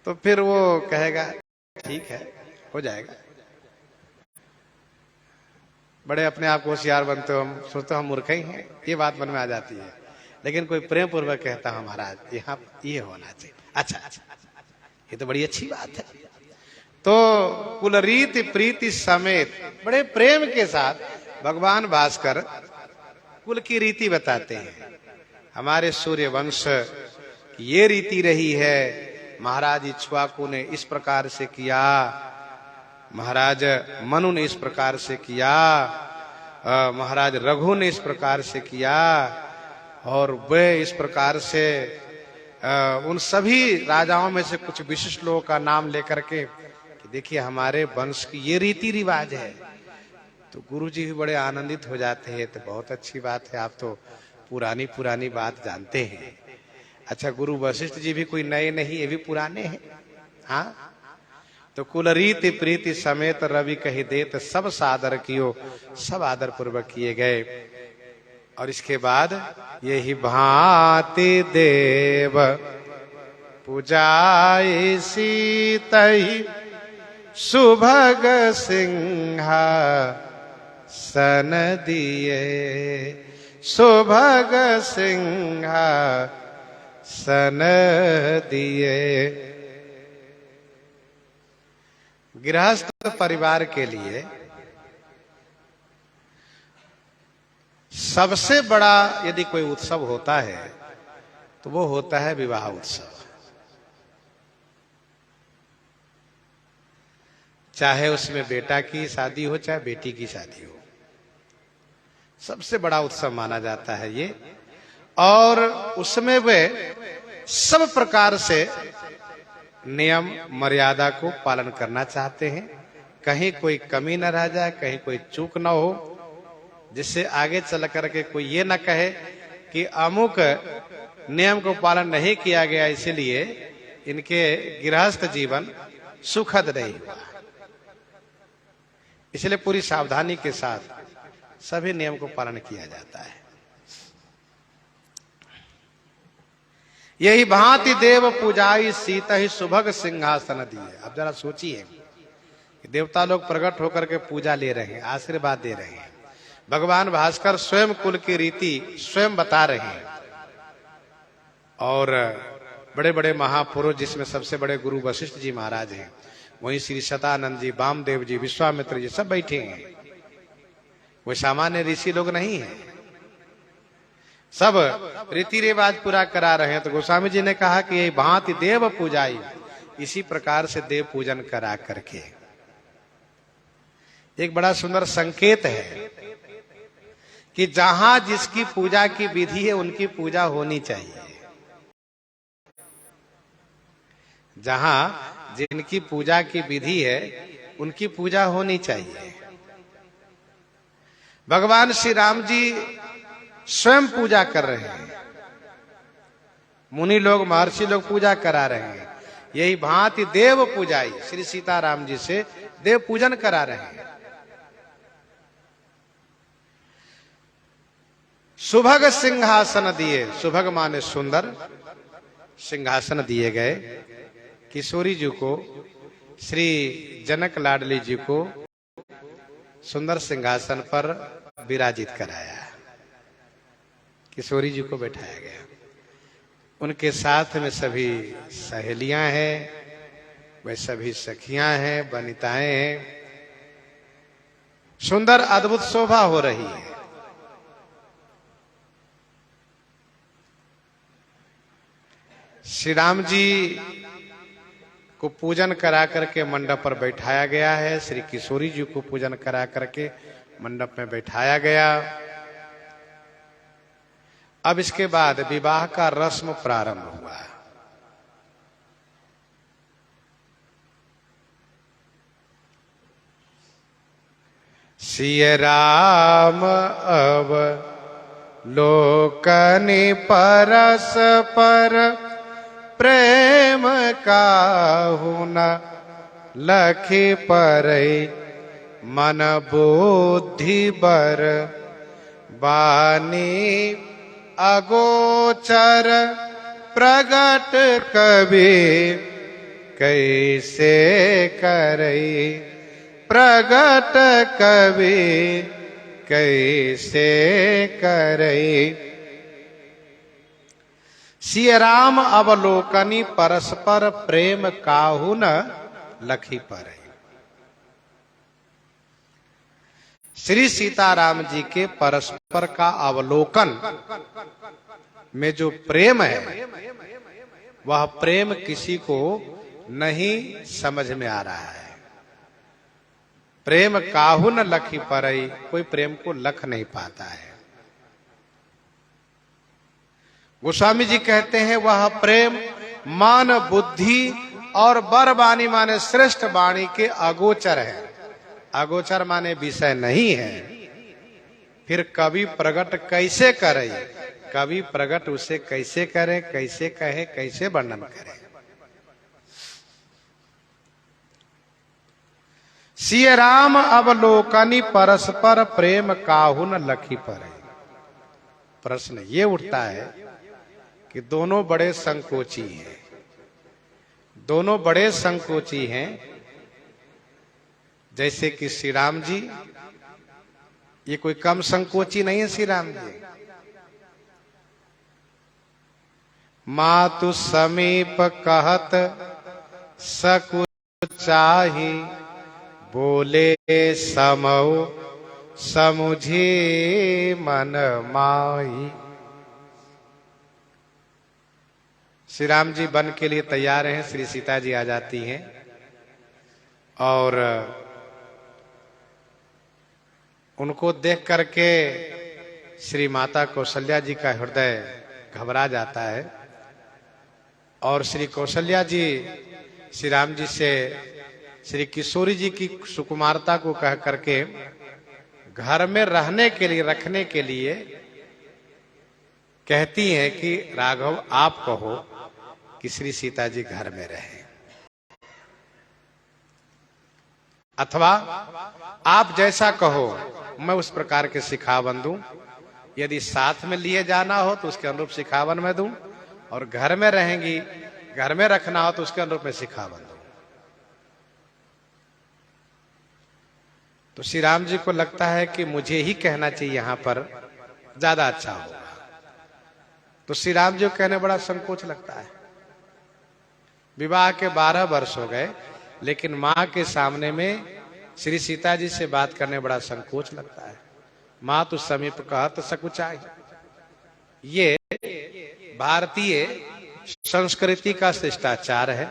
तो फिर वो कहेगा ठीक है, हो जाएगा। बड़े अपने आप को होशियार बनते हो, हम सोचते हो हम मूर्ख ही हैं, ये बात मन में आ जाती है। लेकिन कोई प्रेम पूर्वक कहता है महाराज यहाँ ये होना चाहिए, अच्छा अच्छा, ये तो बड़ी अच्छी बात है। तो कुल रीति प्रीति समेत बड़े प्रेम के साथ भगवान भास्कर कुल की रीति बताते हैं। हमारे सूर्य वंश की ये रीति रही है, महाराज इक्ष्वाकु ने इस प्रकार से किया, महाराज मनु ने इस प्रकार से किया, महाराज रघु ने इस प्रकार से किया, और वे इस प्रकार से उन सभी राजाओं में से कुछ विशिष्ट लोगों का नाम लेकर के कि देखिए हमारे वंश की ये रीति रिवाज है। तो गुरु जी भी बड़े आनंदित हो जाते हैं, तो बहुत अच्छी बात है, आप तो पुरानी पुरानी बात जानते हैं। अच्छा, गुरु वशिष्ठ जी भी कोई नए नहीं, ये भी पुराने हैं। हाँ, तो कुल रीति प्रीति समेत रवि कही देत सब सादर कियो, सब आदर पूर्वक किए गए। और इसके बाद यही भांति देव पूजाई सीतई सुभग सिंहा सन दिए, सुभग सिंहा सन दिए। गृहस्थ परिवार के लिए सबसे बड़ा यदि कोई उत्सव होता है तो वो होता है विवाह उत्सव। चाहे उसमें बेटा की शादी हो चाहे बेटी की शादी हो, सबसे बड़ा उत्सव माना जाता है ये। और उसमें वे सब प्रकार से नियम मर्यादा को पालन करना चाहते हैं, कहीं कोई कमी न रह जाए, कहीं कोई चूक न हो, जिससे आगे चल करके कोई ये न कहे कि अमुक नियम को पालन नहीं किया गया इसलिए इनके गृहस्थ जीवन सुखद नहीं हुआ। इसलिए पूरी सावधानी के साथ सभी नियम को पालन किया जाता है। यही भांति देव पूजाई सीता ही सुभग सिंहासन दिए। अब जरा सोचिए कि देवता लोग प्रकट होकर के पूजा ले रहे हैं, आशीर्वाद दे रहे हैं, भगवान भास्कर स्वयं कुल की रीति स्वयं बता रहे हैं, और बड़े बड़े महापुरुष जिसमें सबसे बड़े गुरु वशिष्ठ जी महाराज हैं, वहीं श्री शतानंद जी, वामदेव जी, विश्वामित्र जी सब बैठे हैं। वो सामान्य ऋषि लोग नहीं हैं, सब रीति रिवाज पूरा करा रहे हैं। तो गोस्वामी जी ने कहा कि ये भांति देव पूजाई, इसी प्रकार से देव पूजन करा करके एक बड़ा सुंदर संकेत है कि जहां जिसकी पूजा की विधि है उनकी पूजा होनी चाहिए। जहां जिनकी पूजा की विधि है उनकी पूजा होनी चाहिए। भगवान श्री राम जी स्वयं पूजा कर रहे हैं, मुनि लोग महर्षि लोग पूजा करा रहे हैं। यही भांति देव पूजाई, श्री सीताराम जी से देव पूजन करा रहे हैं। सुभग सिंहासन दिए, सुभग माने सुंदर, सिंहासन दिए गए। किशोरी जी को, श्री जनक लाडली जी को सुंदर सिंहासन पर विराजित कराया, किशोरी जी को बैठाया गया। उनके साथ में सभी सहेलियां हैं, वे सभी सखियां हैं, वनिताएं हैं। सुंदर अद्भुत शोभा हो रही है। श्री राम जी को पूजन करा करके मंडप पर बैठाया गया है, श्री किशोरी जी को पूजन करा करके मंडप में बैठाया गया। अब इसके बाद विवाह का रस्म प्रारंभ हुआ। सिय राम अब लोकनि परस्पर प्रेम काहु न लखि परै मन बुद्धि बर बानी अगोचर प्रगट कबीर कैसे करई, प्रगट कबीर कैसे करई। सिय राम अवलोकनी परस्पर प्रेम काहू न लखी पर। श्री सीताराम जी के परस्पर का अवलोकन में जो प्रेम है, वह प्रेम किसी को नहीं समझ में आ रहा है। प्रेम काहू न लखी परई, कोई प्रेम को लख नहीं पाता है। गोस्वामी जी कहते हैं वह प्रेम मान बुद्धि और बर वाणी माने श्रेष्ठ वाणी के अगोचर है। अगोचर माने विषय नहीं है। फिर कवि प्रगट कैसे करे, कवि प्रगट उसे कैसे करे, कैसे कहे, कैसे वर्णन करे। सिय राम अवलोकनी परस्पर प्रेम काहू न लखी परे। प्रश्न ये उठता है कि दोनों बड़े संकोची हैं, दोनों बड़े संकोची हैं। जैसे कि श्री राम जी, ये कोई कम संकोची नहीं है। श्री राम जी मातु समीप कहत सकुचाही, बोले समौ समुझे मन माही। श्री राम जी वन के लिए तैयार हैं। श्री सीता जी आ जाती हैं और उनको देख करके श्री माता कौशल्या जी का हृदय घबरा जाता है और श्री कौशल्या जी श्री राम जी से श्री किशोरी जी की सुकुमारता को कह करके घर में रहने के लिए, रखने के लिए कहती हैं कि राघव आप कहो कि श्री सीता जी घर में रहे, अथवा आप जैसा कहो मैं उस प्रकार के सिखावन दूं। यदि साथ में लिए जाना हो तो उसके अनुरूप सिखावन मैं दूं, और घर में रहेंगी, घर में रखना हो तो उसके अनुरूप मैं सिखावन दूं। तो श्री राम जी को लगता है कि मुझे ही कहना चाहिए, यहां पर ज्यादा अच्छा होगा। तो श्री राम जी को कहने बड़ा संकोच लगता है। विवाह के 12 वर्ष हो गए, लेकिन मां के सामने में श्री सीता जी से बात करने बड़ा संकोच लगता है। मां तो समीप कहत सकुचाई। ये भारतीय संस्कृति का शिष्टाचार है।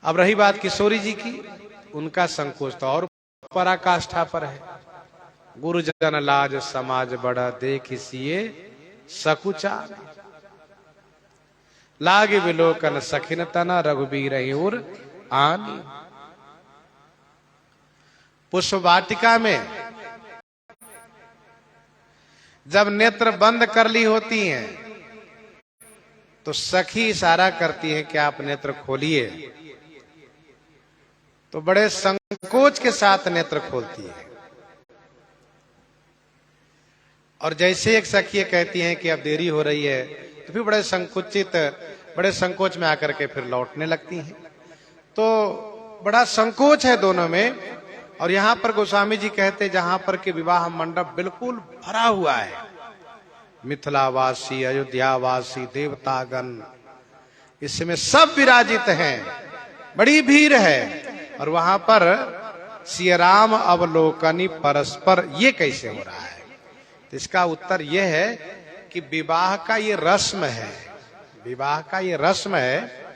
अब रही बात किशोरी जी की, उनका संकोच तो और पराकाष्ठा पर है। गुरुजन लाज समाज बड़ा देख सिए सकुचार, लागे विलोकन सखिन तना रघुबीर और आनी। पुष्प वाटिका में जब नेत्र बंद कर ली होती हैं तो सखी इशारा करती है कि आप नेत्र खोलिए, तो बड़े संकोच के साथ नेत्र खोलती है। और जैसे एक सखी कहती हैं कि अब देरी हो रही है, तो फिर बड़े संकुचित, बड़े संकोच में आकर के फिर लौटने लगती हैं। तो बड़ा संकोच है दोनों में। और यहां पर गोस्वामी जी कहते, जहां पर के विवाह मंडप बिल्कुल भरा हुआ है, मिथिलावासी, अयोध्यावासी, देवतागण, इसमें सब विराजित हैं, बड़ी भीड़ है। और वहां पर सिय राम अवलोकनी परस्पर, ये कैसे हो रहा है? तो इसका उत्तर यह है कि विवाह का ये रस्म है, विवाह का ये रस्म है।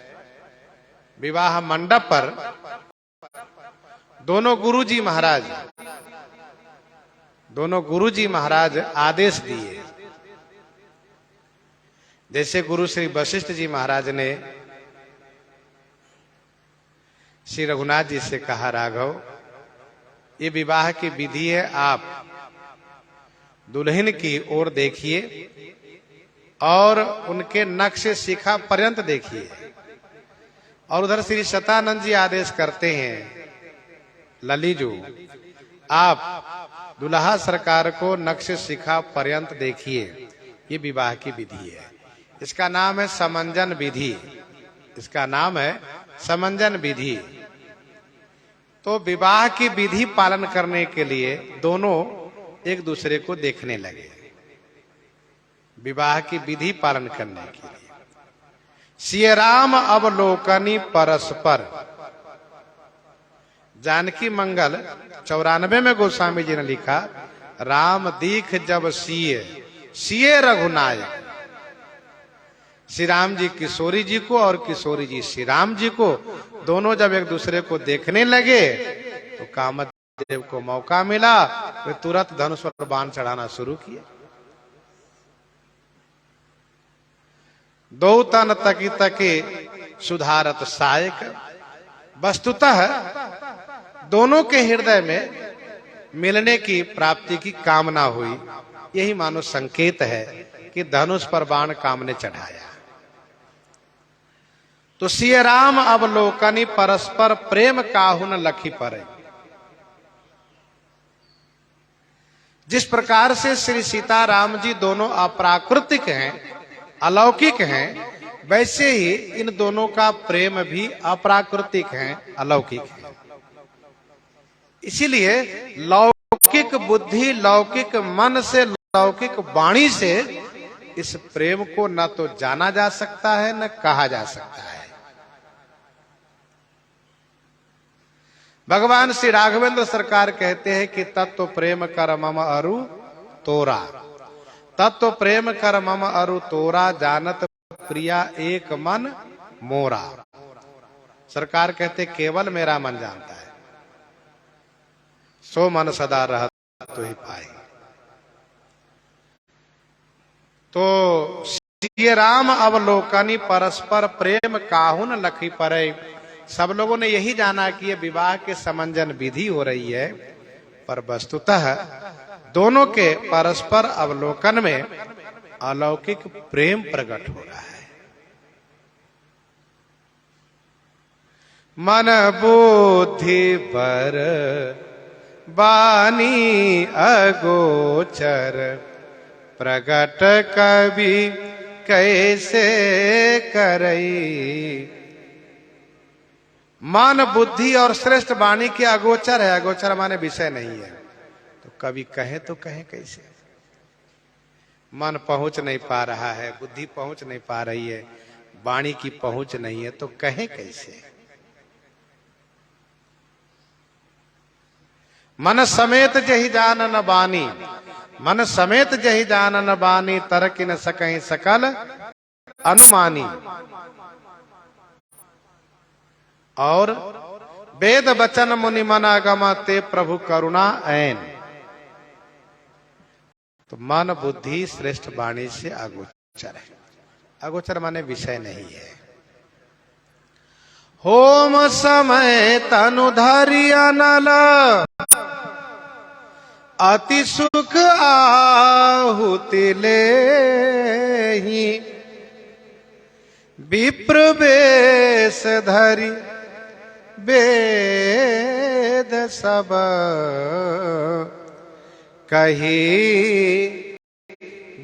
विवाह मंडप पर दोनों गुरुजी महाराज आदेश दिए। जैसे गुरु श्री वशिष्ठ जी महाराज ने श्री रघुनाथ जी से कहा, राघव ये विवाह की विधि है, आप दुल्हन की ओर देखिए और उनके नख से शिखा पर्यंत देखिए। और उधर श्री शतानंद जी आदेश करते हैं, ललीजू आप दुल्हा सरकार को नक्श शिखा पर्यंत देखिए, ये विवाह की विधि है। इसका नाम है समंजन विधि, इसका नाम है समंजन विधि। तो विवाह की विधि पालन करने के लिए दोनों एक दूसरे को देखने लगे, विवाह की विधि पालन करने के लिए। सिय राम अवलोकनी परस्पर, जानकी मंगल 94 में गोस्वामी जी ने लिखा, राम दीख जब सिय सिय रघुनायक। श्री राम जी किशोरी जी को और किशोरी जी श्री राम जी को, दोनों जब एक दूसरे को देखने लगे तो कामदेव को मौका मिला, वे तुरंत धनुष पर बाण चढ़ाना शुरू किए। दो तन तकी तके सुधारत सायक। वस्तुतः दोनों के हृदय में मिलने की प्राप्ति की कामना हुई, यही मानो संकेत है कि धनुष पर बाण काम ने चढ़ाया। तो सिय राम अवलोकनी परस्पर प्रेम काहुन लखी परे। जिस प्रकार से श्री सीता राम जी दोनों अप्राकृतिक हैं, अलौकिक हैं, वैसे ही इन दोनों का प्रेम भी अप्राकृतिक है, अलौकिक है। इसीलिए लौकिक बुद्धि, लौकिक मन से, लौकिक वाणी से इस प्रेम को न तो जाना जा सकता है न कहा जा सकता है। भगवान श्री राघवेंद्र सरकार कहते हैं कि तत्व प्रेम कर मम अरु तोरा, तत्व प्रेम कर मम अरु तोरा, जानत प्रिया एक मन मोरा। सरकार कहते केवल मेरा मन जानता है, सो मन सदा रह तो ही पाए। तो सिय राम अवलोकनी परस्पर प्रेम काहुन लखी परे। सब लोगों ने यही जाना कि ये विवाह के समंजन विधि हो रही है, पर वस्तुतः दोनों के परस्पर अवलोकन में अलौकिक प्रेम प्रकट हो रहा है। मन बुद्धि पर बानी अगोचर, प्रगट कवि कैसे करई। मन बुद्धि और श्रेष्ठ वाणी के अगोचर है, अगोचर माने विषय नहीं है, तो कवि कहे तो कहे कैसे। मन पहुंच नहीं पा रहा है, बुद्धि पहुंच नहीं पा रही है, वाणी की पहुंच नहीं है, तो कहे कैसे। मन समेत जहि जानन बानी, मन समेत जहि जानन बानी, तरक न सकहि सकल अनुमानी। और वेद वचन मुनि मना गमते प्रभु करुणा ऐन। तो मन बुद्धि श्रेष्ठ वाणी से अगोचर है, अगोचर माने विषय नहीं है। होम समय तनु धरि अनल, अति सुख आहुति लेहि। विप्र वेश धरि वेद सब कही,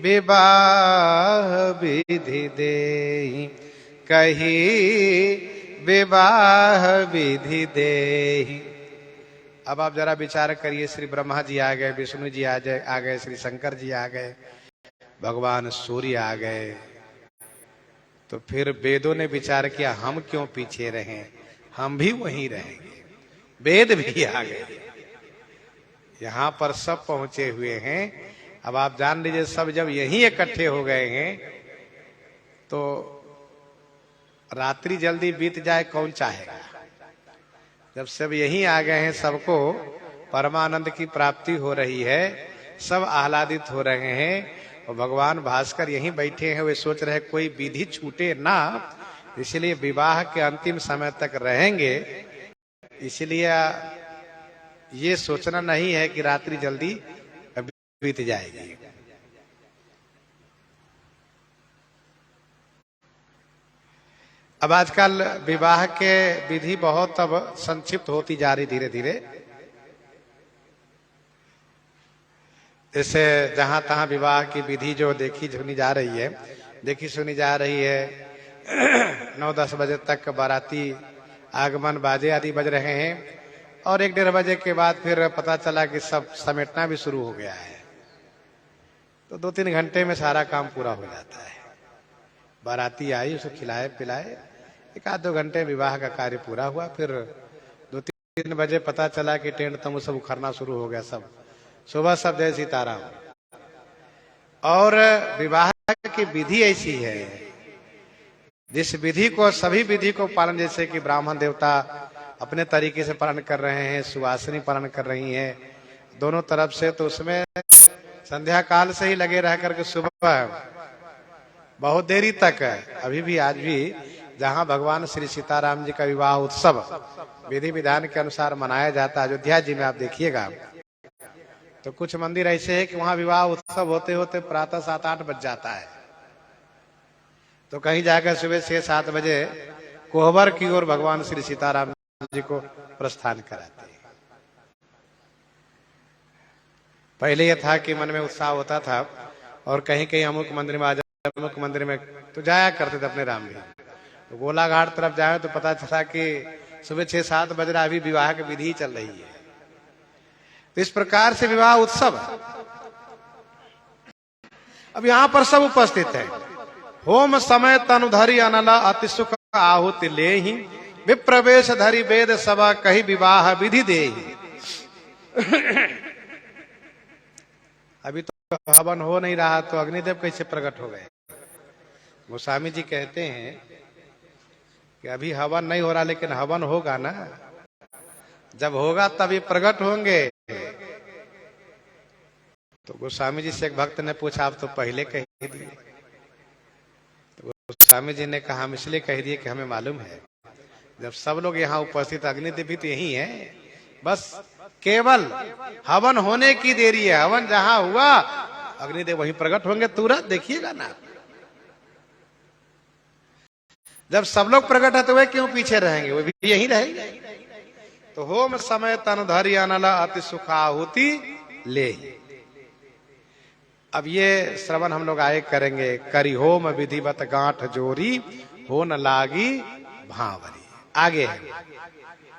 विवाह विधि देहि, कही विवाह विधि देहि। अब आप जरा विचार करिए, श्री ब्रह्मा जी आ गए, विष्णु जी आ गए, श्री शंकर जी आ गए, भगवान सूर्य आ गए, तो फिर वेदों ने विचार किया हम क्यों पीछे रहें, हम भी वहीं रहेंगे। वेद भी आ गए, यहां पर सब पहुंचे हुए हैं। अब आप जान लीजिए, सब जब यहीं इकट्ठे हो गए हैं तो रात्रि जल्दी बीत जाए कौन चाहेगा। जब सब यहीं आ गए हैं, सबको परमानंद की प्राप्ति हो रही है, सब आह्लादित हो रहे हैं, और भगवान भास्कर यहीं बैठे हैं, वे सोच रहे हैं कोई विधि छूटे ना, इसलिए विवाह के अंतिम समय तक रहेंगे। इसलिए ये सोचना नहीं है कि रात्रि जल्दी बीत जाएगी। अब आजकल विवाह के विधि बहुत अब संक्षिप्त होती जा रही धीरे धीरे। इससे जहां तहां विवाह की विधि जो देखी सुनी जा रही है 9-10 बजे तक बाराती आगमन बाजे आदि बज रहे हैं और 1-1.5 बजे के बाद फिर पता चला कि सब समेटना भी शुरू हो गया है। तो 2-3 घंटे में सारा काम पूरा हो जाता है। बाराती आई, उसे खिलाए पिलाए, 1-2 घंटे विवाह का कार्य पूरा हुआ। फिर 2-3 बजे पता चला कि टेंट तमु सब उखड़ना शुरू हो गया। सब सुबह सब जय सीताराम। और विवाह की विधि ऐसी है, जिस विधि को सभी विधि को पालन, जैसे कि ब्राह्मण देवता अपने तरीके से पालन कर रहे हैं, सुवासिनी पालन कर रही हैं दोनों तरफ से, तो उसमें संध्या काल से ही लगे रह करके सुबह बहुत देरी तक अभी भी आज भी जहां भगवान श्री सीताराम जी का विवाह उत्सव विधि विधान के अनुसार मनाया जाता है। अयोध्या जी में आप देखिएगा तो कुछ मंदिर ऐसे है कि वहां विवाह उत्सव होते होते प्रातः 7-8 बज जाता है। तो कहीं जाकर सुबह 6-7 बजे कोहबर की ओर भगवान श्री सीताराम जी को प्रस्थान कराते हैं। पहले यह था कि मन में उत्साह होता था और कहीं कहीं अमुक मंदिर में अमुक मंदिर में तो जाया करते थे अपने राम जी। तो गोलाघाट तरफ जाए तो पता चला कि सुबह 6-7 बज रहा, अभी विवाह की विधि चल रही है। तो इस प्रकार से विवाह उत्सव अब यहां पर सब उपस्थित है। होम समय तनुधरि अनला अति सुख आहुति ले ही विप्रवेश धरि वेद सभा कही विवाह विधि दे। अभी तो हवन हो नहीं रहा तो अग्निदेव कैसे प्रकट हो गए? गोस्वामी जी कहते हैं कि अभी हवन नहीं हो रहा, लेकिन हवन होगा ना। जब होगा तब ये प्रकट होंगे। तो गोस्वामी जी से एक भक्त ने पूछा, आप तो पहले कह दिए। तो गोस्वामी जी ने कहा, हम इसलिए कह दिए कि हमें मालूम है जब सब लोग यहाँ उपस्थित, अग्निदेव भी तो यही है, बस केवल हवन होने की देरी है। हवन जहां हुआ अग्निदेव वहीं प्रकट होंगे तुरंत, देखिएगा ना। जब सब लोग प्रकट है तो वे क्यों पीछे रहेंगे, वो भी यहीं रहेंगे। तो होम समय तनुधरि अनला अति सुखाहुति ले। अब ये श्रवण हम लोग आए करेंगे। करी होम विधिवत गांठ जोरी हो न लागी भावरी। आगे है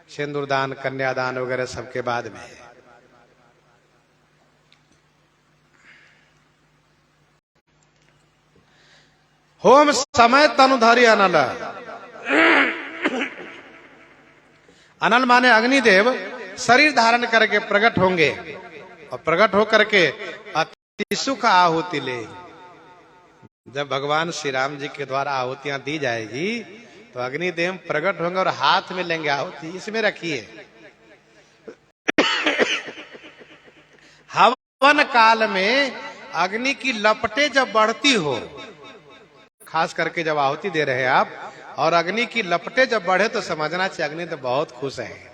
सिंदूरदान कन्यादान वगैरह सबके बाद में है। होम समय तनुधरि अनल। अनल माने अग्निदेव शरीर धारण करके प्रकट होंगे और प्रकट होकर के अति सुख आहुति ले। जब भगवान श्री राम जी के द्वारा आहुतियां दी जाएगी तो अग्निदेव प्रकट होंगे और हाथ में लेंगे आहुति, इसमें रखिए। हवन काल में अग्नि की लपटें जब बढ़ती हो, खास करके जब आहुति दे रहे हैं आप, और अग्नि की लपटें जब बढ़े तो समझना चाहिए अग्नि तो बहुत खुश है,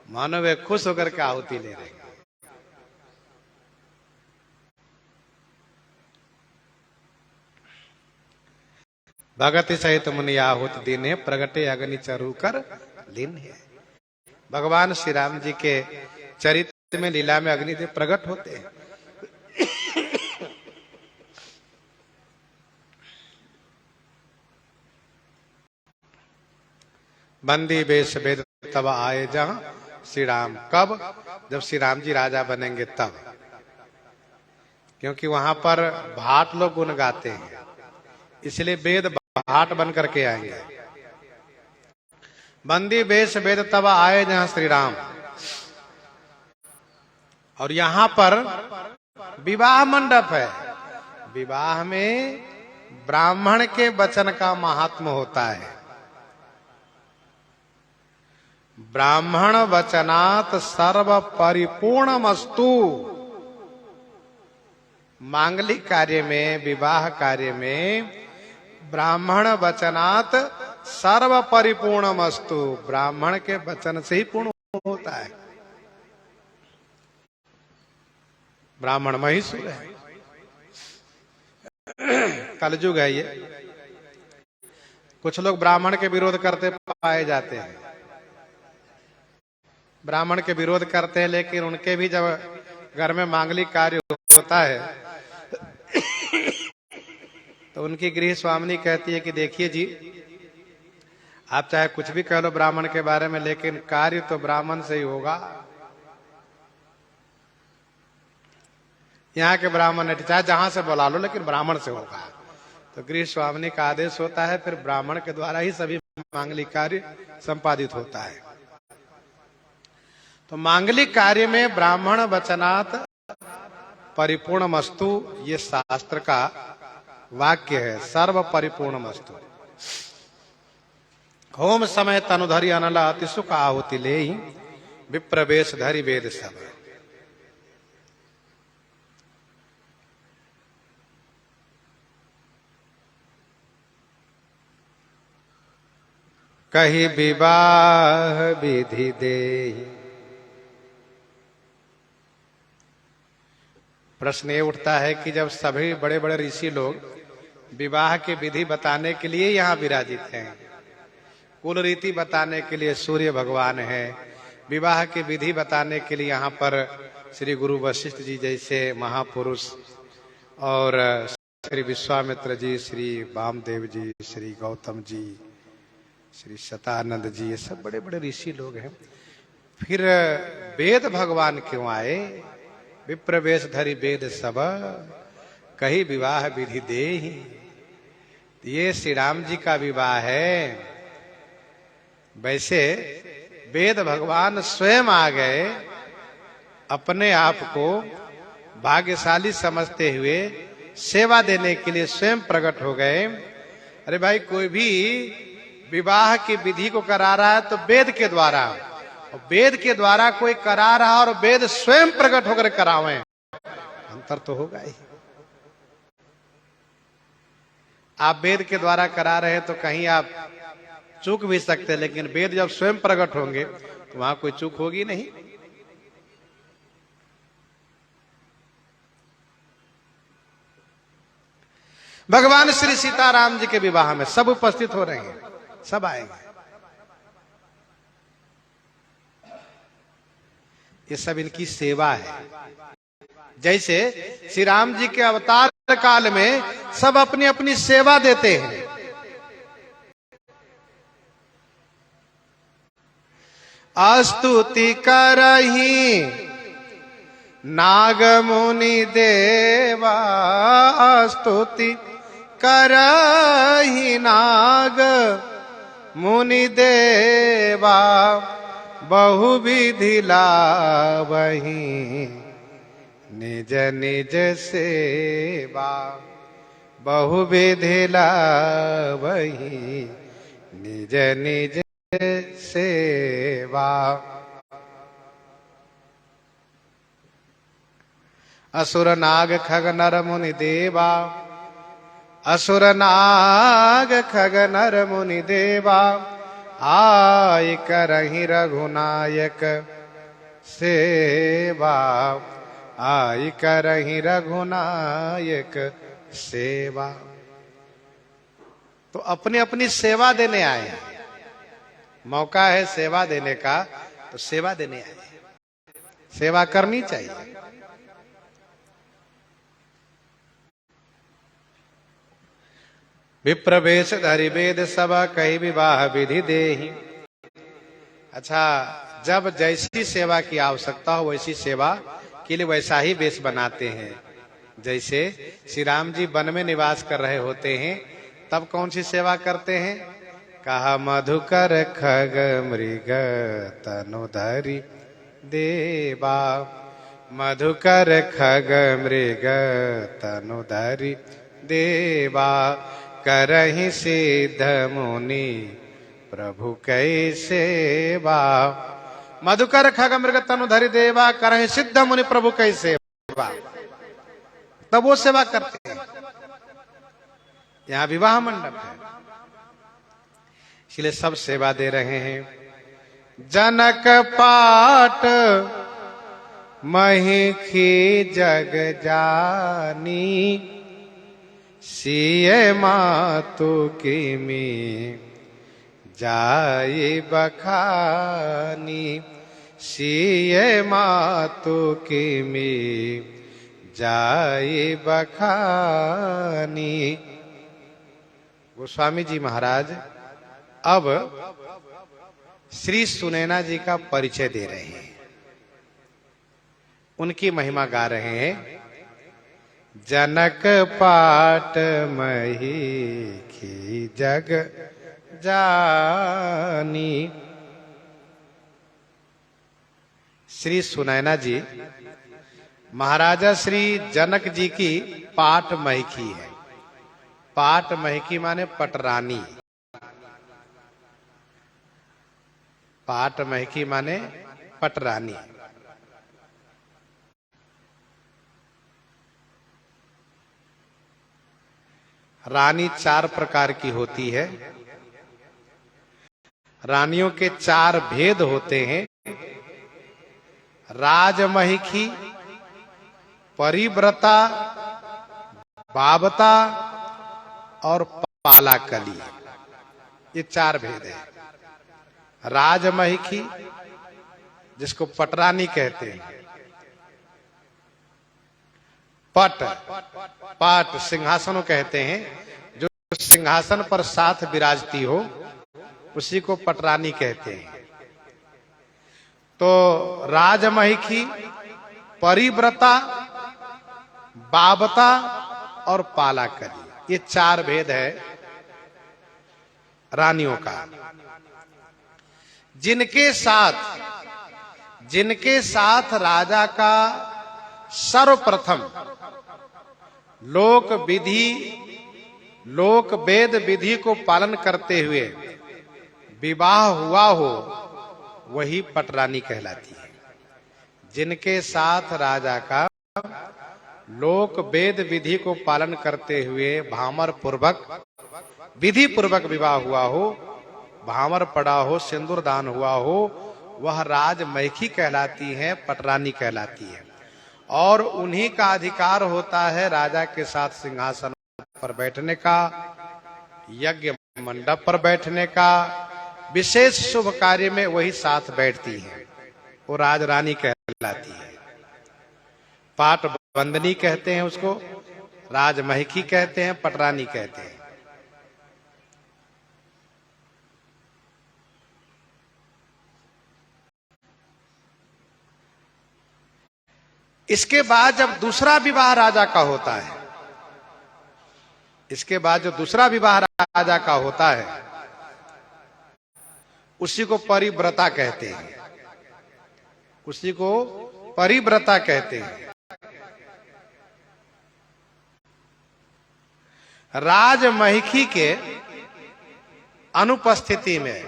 मानो वे खुश होकर के आहुति ले रहे हैं। भगति सहित मुनि आहुति दीने प्रगटे अग्नि चरु कर लीन है। भगवान श्री राम जी के चरित्र में लीला में अग्निदेव प्रकट होते हैं। बंदी बेश वेद तब आए जहां श्री राम। कब? जब श्री राम जी राजा बनेंगे तब, क्योंकि वहां पर भाट लोग गुण गाते हैं, इसलिए वेद भाट बन करके आएंगे। बंदी बेश वेद तब आए जहां श्री राम। और यहां पर विवाह मंडप है। विवाह में ब्राह्मण के वचन का महात्म होता है। ब्राह्मण वचनात् सर्व परिपूर्णमस्तु। मांगलिक कार्य में, विवाह कार्य में ब्राह्मण वचनात् सर्व परिपूर्णमस्तु। ब्राह्मण के वचन से ही पूर्ण होता है। ब्राह्मण महिषुर है, कलयुग है ये। कुछ लोग ब्राह्मण के विरोध करते पाए जाते हैं। ब्राह्मण के विरोध करते हैं, लेकिन उनके भी जब घर में मांगलिक कार्य होता है तो उनकी गृह स्वामिनी कहती है कि देखिए जी, आप चाहे कुछ भी कह लो ब्राह्मण के बारे में, लेकिन कार्य तो ब्राह्मण से ही होगा। यहाँ के ब्राह्मण है, चाहे जहां से बुला लो, लेकिन ब्राह्मण से होगा। तो गृह स्वामिनी का आदेश होता है, फिर ब्राह्मण के द्वारा ही सभी मांगलिक कार्य संपादित होता है। तो मांगलिक कार्य में ब्राह्मण वचनात् परिपूर्णमस्तु, ये शास्त्र का वाक्य है। सर्व परिपूर्णमस्तु। होम समय तनुधरि अनला अति सुख आहुति ले विप्रवेश धरि वेद सब। कही विवाह विधि दे। प्रश्न ये उठता है कि जब सभी बड़े बड़े ऋषि लोग विवाह की विधि बताने के लिए यहाँ विराजित हैं, कुल रीति बताने के लिए सूर्य भगवान है, विवाह की विधि बताने के लिए यहाँ पर श्री गुरु वशिष्ठ जी जैसे महापुरुष, और श्री विश्वामित्र जी, श्री वामदेव जी, श्री गौतम जी, श्री शतानंद जी, ये सब बड़े बड़े ऋषि लोग हैं। फिर वेद भगवान क्यों आए? विप्रवेश धरि वेद सब, कही विवाह विधि दे। ये श्री राम जी का विवाह है। वैसे वेद भगवान स्वयं आ गए, अपने आप को भाग्यशाली समझते हुए सेवा देने के लिए स्वयं प्रकट हो गए। अरे भाई, कोई भी विवाह की विधि को करा रहा है तो वेद के द्वारा, और वेद के द्वारा कोई करा रहा और वेद स्वयं प्रकट होकर करावे, अंतर तो होगा ही। आप वेद के द्वारा करा रहे हैं तो कहीं आप चूक भी सकते हैं, लेकिन वेद जब स्वयं प्रकट होंगे तो वहां कोई चूक होगी नहीं। भगवान श्री सीताराम जी के विवाह में सब उपस्थित हो रहे हैं, सब आएंगे। ये सब इनकी सेवा है। जैसे श्री राम जी के अवतार काल में सब अपनी अपनी सेवा देते हैं। स्तुति करही नाग मुनि देवा, स्तुति करही नाग मुनि देवा, बहुविधि लावही निज निज सेवा, बहुविधि लावही निज निज सेवा। असुर नाग खग नर मुनि देवा, असुर नाग खग नर मुनि देवा, आय करहि रघुनायक सेवा, आय करहि रघुनायक सेवा। तो अपनी अपनी सेवा देने आए हैं। मौका है सेवा देने का, तो सेवा देने आए, सेवा करनी चाहिए। विप्रवेश धरि वेद सब, कही विवाह विधि देहि। अच्छा, जब जैसी सेवा की आवश्यकता हो वैसी सेवा के लिए वैसा ही वेश बनाते हैं। जैसे श्री राम जी वन में निवास कर रहे होते हैं, तब कौन सी सेवा करते हैं? कहा मधुकर खग मृग तनुधरि देवा, मधुकर खग मृग तनुधरि देवा, करहि सिद्ध मुनि प्रभु कै सेवा। मधुकर खग मृग तनुधरि देवा, करहि सिद्ध मुनि प्रभु कै सेवा। तब वो सेवा करते हैं। यहाँ विवाह मंडप है, इसलिए सब सेवा दे रहे हैं। जनक पाट महिखी जग जानी, सिय मातु किमी जाई बखानी, सिय मातु किमी जाए बखानी। गोस्वामी जी महाराज अब श्री सुनैना जी का परिचय दे रहे हैं, उनकी महिमा गा रहे हैं। जनक पाट मही जग जानी। श्री सुनैना जी महाराजा श्री जनक जी की पाट महकी है। पाट महकी माने पटरानी। पाट महकी माने पटरानी। रानी 4 प्रकार की होती है। रानियों के 4 भेद होते हैं। राजमहिखी, परिव्रता, बाबता और पालाकली, ये 4 भेद है। राजमहिखी जिसको पटरानी कहते हैं। पट, पाट सिंहासन कहते हैं। जो सिंहासन पर साथ विराजती हो उसी को पटरानी कहते हैं। तो राजमहिखी, परिव्रता, बाबता और पालाकली, ये 4 भेद है रानियों का। जिनके साथ राजा का सर्वप्रथम लोक वेद विधि को पालन करते हुए विवाह हुआ हो वही पटरानी कहलाती है। जिनके साथ राजा का लोक वेद विधि को पालन करते हुए भामर पूर्वक विधि पूर्वक विवाह हुआ हो, भामर पड़ा हो, सिंदूर दान हुआ हो, वह राजमहिखी कहलाती है, पटरानी कहलाती है। और उन्हीं का अधिकार होता है राजा के साथ सिंहासन पर बैठने का, यज्ञ मंडप पर बैठने का। विशेष शुभ कार्य में वही साथ बैठती है, वो राजरानी कहलाती है। पाट बंदनी कहते हैं उसको, राजमहिखी कहते हैं, पटरानी कहते हैं। इसके बाद जब दूसरा विवाह राजा का होता है, इसके बाद जो दूसरा विवाह राजा का होता है उसी को परिव्रता कहते हैं। उसी को परिव्रता कहते हैं। राजमहिखी के अनुपस्थिति में,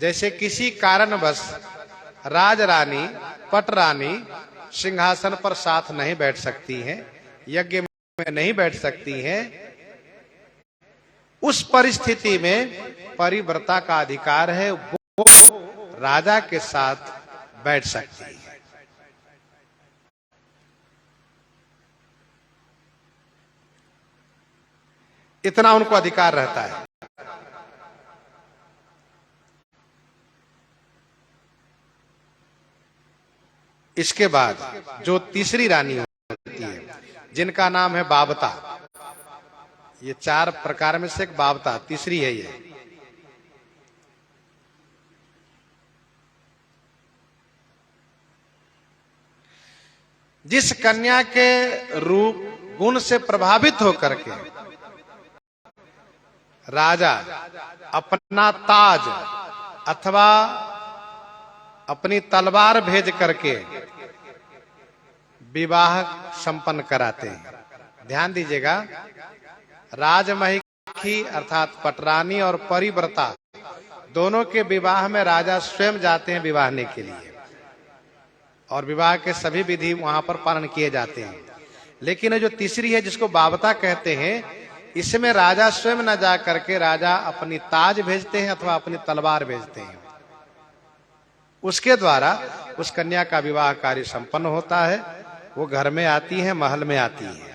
जैसे किसी कारणवश राजरानी, पटरानी सिंहासन पर साथ नहीं बैठ सकती हैं, यज्ञ में नहीं बैठ सकती हैं, उस परिस्थिति में परिव्रता का अधिकार है, वो राजा के साथ बैठ सकती है। इतना उनको अधिकार रहता है। इसके बाद जो तीसरी रानी होती है जिनका नाम है बाबता, ये 4 प्रकार में से एक बाबता तीसरी है। ये जिस कन्या के रूप गुण से प्रभावित होकर के राजा अपना ताज अथवा अपनी तलवार भेज करके विवाह संपन्न कराते हैं। ध्यान दीजिएगा, राजमहिखी अर्थात पटरानी और परिव्रता दोनों के विवाह में राजा स्वयं जाते हैं विवाहने के लिए, और विवाह के सभी विधि वहां पर पालन किए जाते हैं। लेकिन जो तीसरी है जिसको बाबता कहते हैं, इसमें राजा स्वयं न जा करके राजा अपनी ताज भेजते हैं अथवा अपनी तलवार भेजते हैं। उसके द्वारा उस कन्या का विवाह कार्य संपन्न होता है। वो घर में आती है, महल में आती है।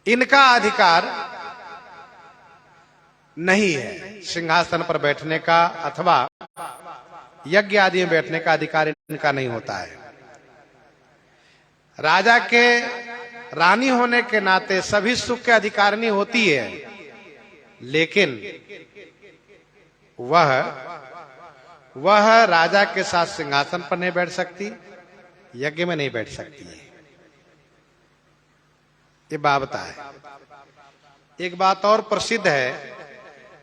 इनका अधिकार नहीं है सिंहासन पर बैठने का अथवा यज्ञ आदि में बैठने का अधिकार इनका नहीं होता है। राजा के रानी होने के नाते सभी सुख के अधिकारिणी होती है, लेकिन वह राजा के साथ सिंहासन पर नहीं बैठ सकती, यज्ञ में नहीं बैठ सकती है। ये बाबता है। एक बात और प्रसिद्ध है,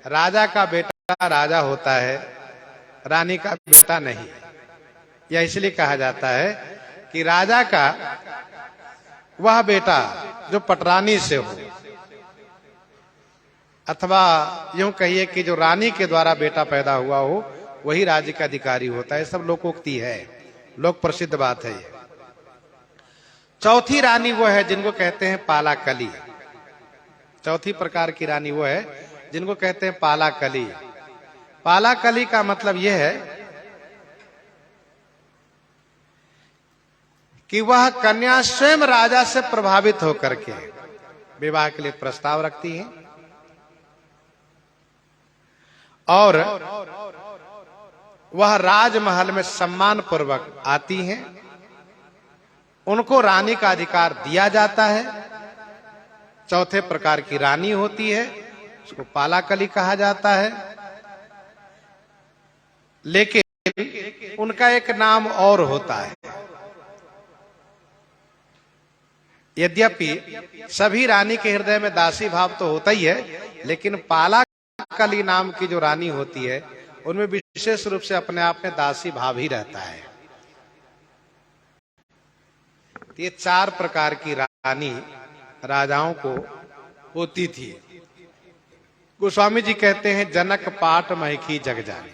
राजा का बेटा राजा होता है, रानी का बेटा नहीं। यह इसलिए कहा जाता है कि राजा का वह बेटा जो पटरानी से हो, अथवा यूं कहिए कि जो रानी के द्वारा बेटा पैदा हुआ हो, वही राज्य का अधिकारी होता है। सब लोकोक्ति है, लोक प्रसिद्ध बात है ये। चौथी रानी वो है जिनको कहते हैं पालाकली। चौथी प्रकार की रानी वो है जिनको कहते हैं पालाकली। पालाकली का मतलब यह है कि वह कन्या स्वयं राजा से प्रभावित होकर के विवाह के लिए प्रस्ताव रखती है और वह राजमहल में सम्मान पूर्वक आती हैं। उनको रानी का अधिकार दिया जाता है। चौथे प्रकार की रानी होती है, उसको पालाकली कहा जाता है। लेकिन उनका एक नाम और होता है। यद्यपि सभी रानी के हृदय में दासी भाव तो होता ही है, लेकिन पालाकली नाम की जो रानी होती है उनमें विशेष रूप से अपने आप में दासी भाव ही रहता है। ये चार प्रकार की रानी राजाओं को होती थी। गोस्वामी जी कहते हैं जनक पाट महकी जग जानी।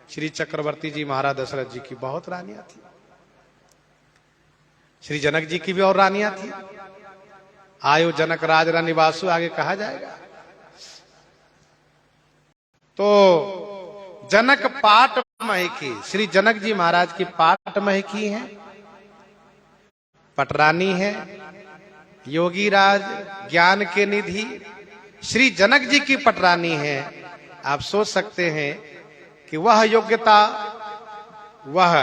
श्री चक्रवर्ती जी महाराज दशरथ जी की बहुत रानियां थी, श्री जनक जी की भी और रानियां थी। आयु जनक राज रानी वासु आगे कहा जाएगा। तो जनक पाट महकी, श्री जनक जी महाराज की पाट महकी है, पटरानी है, योगी राज ज्ञान के निधि श्री जनक जी की पटरानी है। आप सोच सकते हैं कि वह योग्यता, वह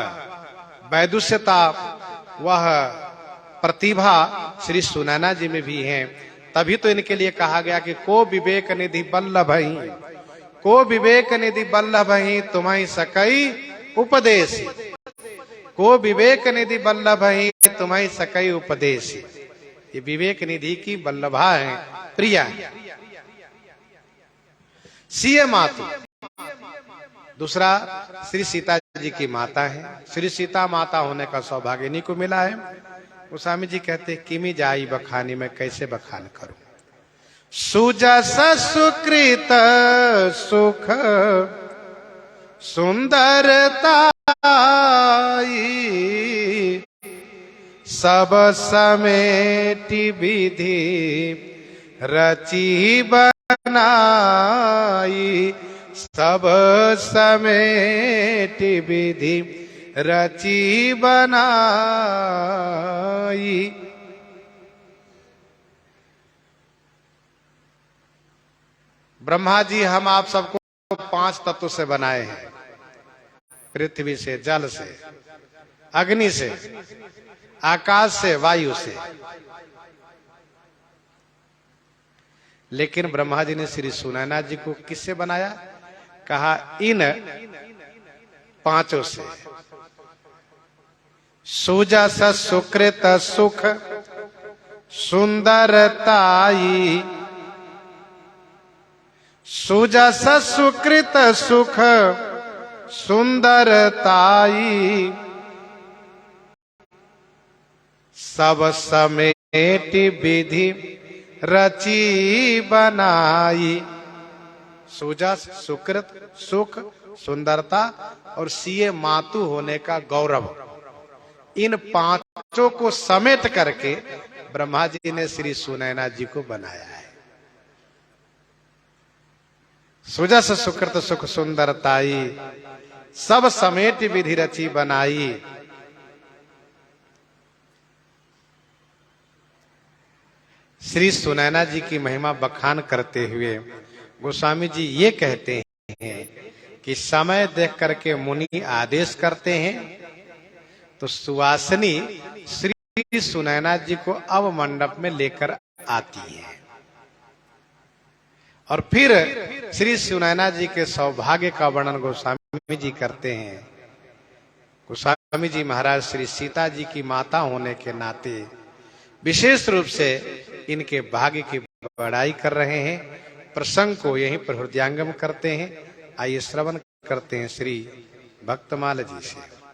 वैदुष्यता, वह प्रतिभा श्री सुनैना जी में भी है। तभी तो इनके लिए कहा गया कि को विवेक निधि बल्लभई, को विवेक निधि बल्लभई तुम्हें सकई उपदेश, को विवेक निधि बल्लभई तुम्हें सकई उपदेश। ये विवेक निधि की बल्लभा है, प्रिया है। सीए मातु, दूसरा श्री सीता जी की माता है। श्री सीता माता होने का सौभाग्य इन्हीं को मिला है। गोस्वामी जी कहते हैं किमी जाई बखानी, में कैसे बखान करूं। सुजस सुकृत सुख सुंदरता सब समेटि विधि रची बनाई, सब समेटि विधि रची बनाई। ब्रह्मा जी हम आप सबको 5 तत्व से बनाए हैं, पृथ्वी से, जल से, अग्नि से, आकाश से, वायु से। लेकिन ब्रह्मा जी ने श्री सुनैना जी को किससे बनाया? कहा इन 5 से। सुजस सुकृत सुख सुंदरताई, सुजस सुकृत सुख सुंदरताई, सब समेटि विधि रची बनाई। सुजस सुकृत सुख सुंदरता और सीए मातु होने का गौरव, इन 5 को समेट करके ब्रह्मा जी ने श्री सुनैना जी को बनाया है। सुजस सुकृत सुख सुंदरताई, सब समेट विधि रची बनाई। श्री सुनैना जी की महिमा बखान करते हुए गोस्वामी जी ये कहते हैं कि समय देख करके मुनि आदेश करते हैं तो सुवासिनी श्री सुनैना जी को अब मंडप में लेकर आती है और फिर श्री सुनैना जी के सौभाग्य का वर्णन गोस्वामी जी करते हैं। गोस्वामी जी महाराज श्री सीता जी की माता होने के नाते विशेष रूप से इनके भाग्य की बड़ाई कर रहे हैं। प्रसंग को यहीं पर हृदयंगम करते हैं। आइए श्रवण करते हैं श्री भक्तमाल जी से।